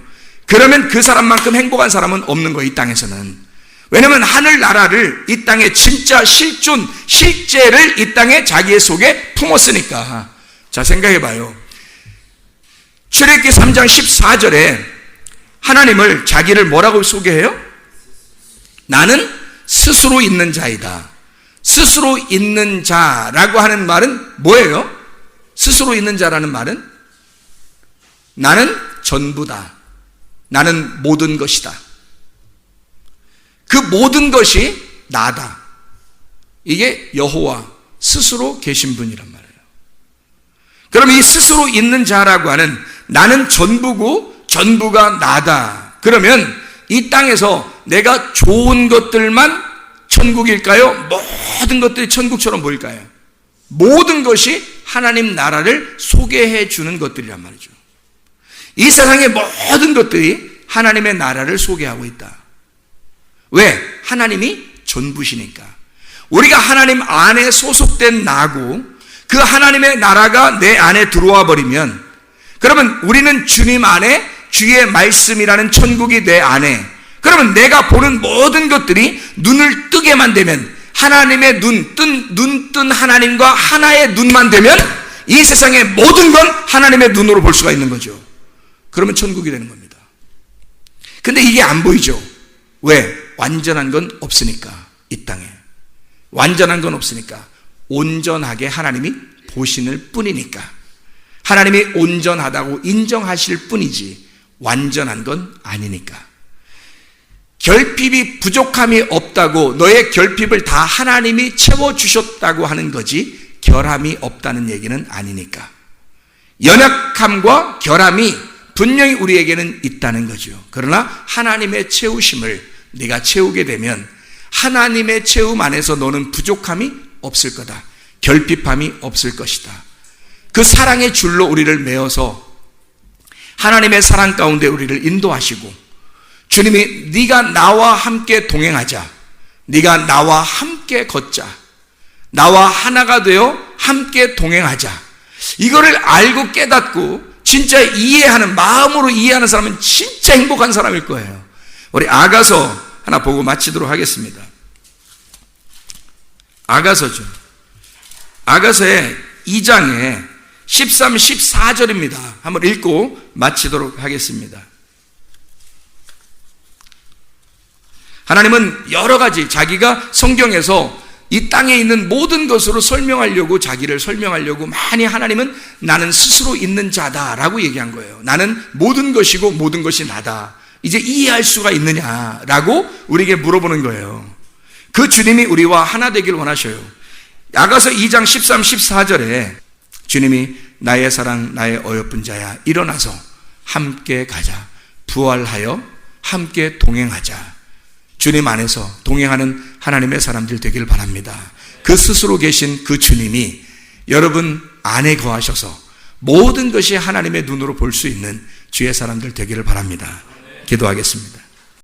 Speaker 1: 그러면 그 사람만큼 행복한 사람은 없는 거예요. 이 땅에서는. 왜냐하면 하늘나라를 이 땅에 진짜 실제를 이 땅에 자기의 속에 품었으니까. 자, 생각해봐요. 출애굽기 3장 14절에 하나님을 자기를 뭐라고 소개해요? 나는 스스로 있는 자이다. 스스로 있는 자라고 하는 말은 뭐예요? 스스로 있는 자라는 말은 나는 전부다. 나는 모든 것이다. 그 모든 것이 나다. 이게 여호와 스스로 계신 분이란 말이에요. 그럼 이 스스로 있는 자라고 하는 나는 전부고 전부가 나다. 그러면 이 땅에서 내가 좋은 것들만 천국일까요? 모든 것들이 천국처럼 보일까요? 모든 것이 하나님 나라를 소개해 주는 것들이란 말이죠. 이 세상의 모든 것들이 하나님의 나라를 소개하고 있다. 왜? 하나님이 전부시니까. 우리가 하나님 안에 소속된 나고 그 하나님의 나라가 내 안에 들어와 버리면, 그러면 우리는 주님 안에 주의 말씀이라는 천국이 내 안에, 그러면 내가 보는 모든 것들이 눈을 뜨게만 되면, 하나님의 눈 뜬 하나님과 하나의 눈만 되면 이 세상의 모든 건 하나님의 눈으로 볼 수가 있는 거죠. 그러면 천국이 되는 겁니다. 근데 이게 안 보이죠. 왜? 완전한 건 없으니까. 이 땅에 완전한 건 없으니까. 온전하게 하나님이 보시는 뿐이니까. 하나님이 온전하다고 인정하실 뿐이지 완전한 건 아니니까. 결핍이 부족함이 없다고 너의 결핍을 다 하나님이 채워주셨다고 하는 거지 결함이 없다는 얘기는 아니니까. 연약함과 결함이 분명히 우리에게는 있다는 거죠. 그러나 하나님의 채우심을 네가 채우게 되면 하나님의 채움 안에서 너는 부족함이 없을 거다. 결핍함이 없을 것이다. 그 사랑의 줄로 우리를 메어서 하나님의 사랑 가운데 우리를 인도하시고, 주님이 네가 나와 함께 동행하자, 네가 나와 함께 걷자, 나와 하나가 되어 함께 동행하자, 이거를 알고 깨닫고 진짜 이해하는, 마음으로 이해하는 사람은 진짜 행복한 사람일 거예요. 우리 아가서 하나 보고 마치도록 하겠습니다. 아가서죠. 아가서의 2장에 13, 14절입니다. 한번 읽고 마치도록 하겠습니다. 하나님은 여러 가지 자기가 성경에서 이 땅에 있는 모든 것으로 설명하려고, 자기를 설명하려고 많이 하나님은 나는 스스로 있는 자다라고 얘기한 거예요. 나는 모든 것이고 모든 것이 나다. 이제 이해할 수가 있느냐라고 우리에게 물어보는 거예요. 그 주님이 우리와 하나 되길 원하셔요. 야가서 2장 13, 14절에 주님이 나의 사랑, 나의 어여쁜 자야, 일어나서 함께 가자. 부활하여 함께 동행하자. 주님 안에서 동행하는 하나님의 사람들 되길 바랍니다. 그 스스로 계신 그 주님이 여러분 안에 거하셔서 모든 것이 하나님의 눈으로 볼 수 있는 주의 사람들 되기를 바랍니다. 기도하겠습니다.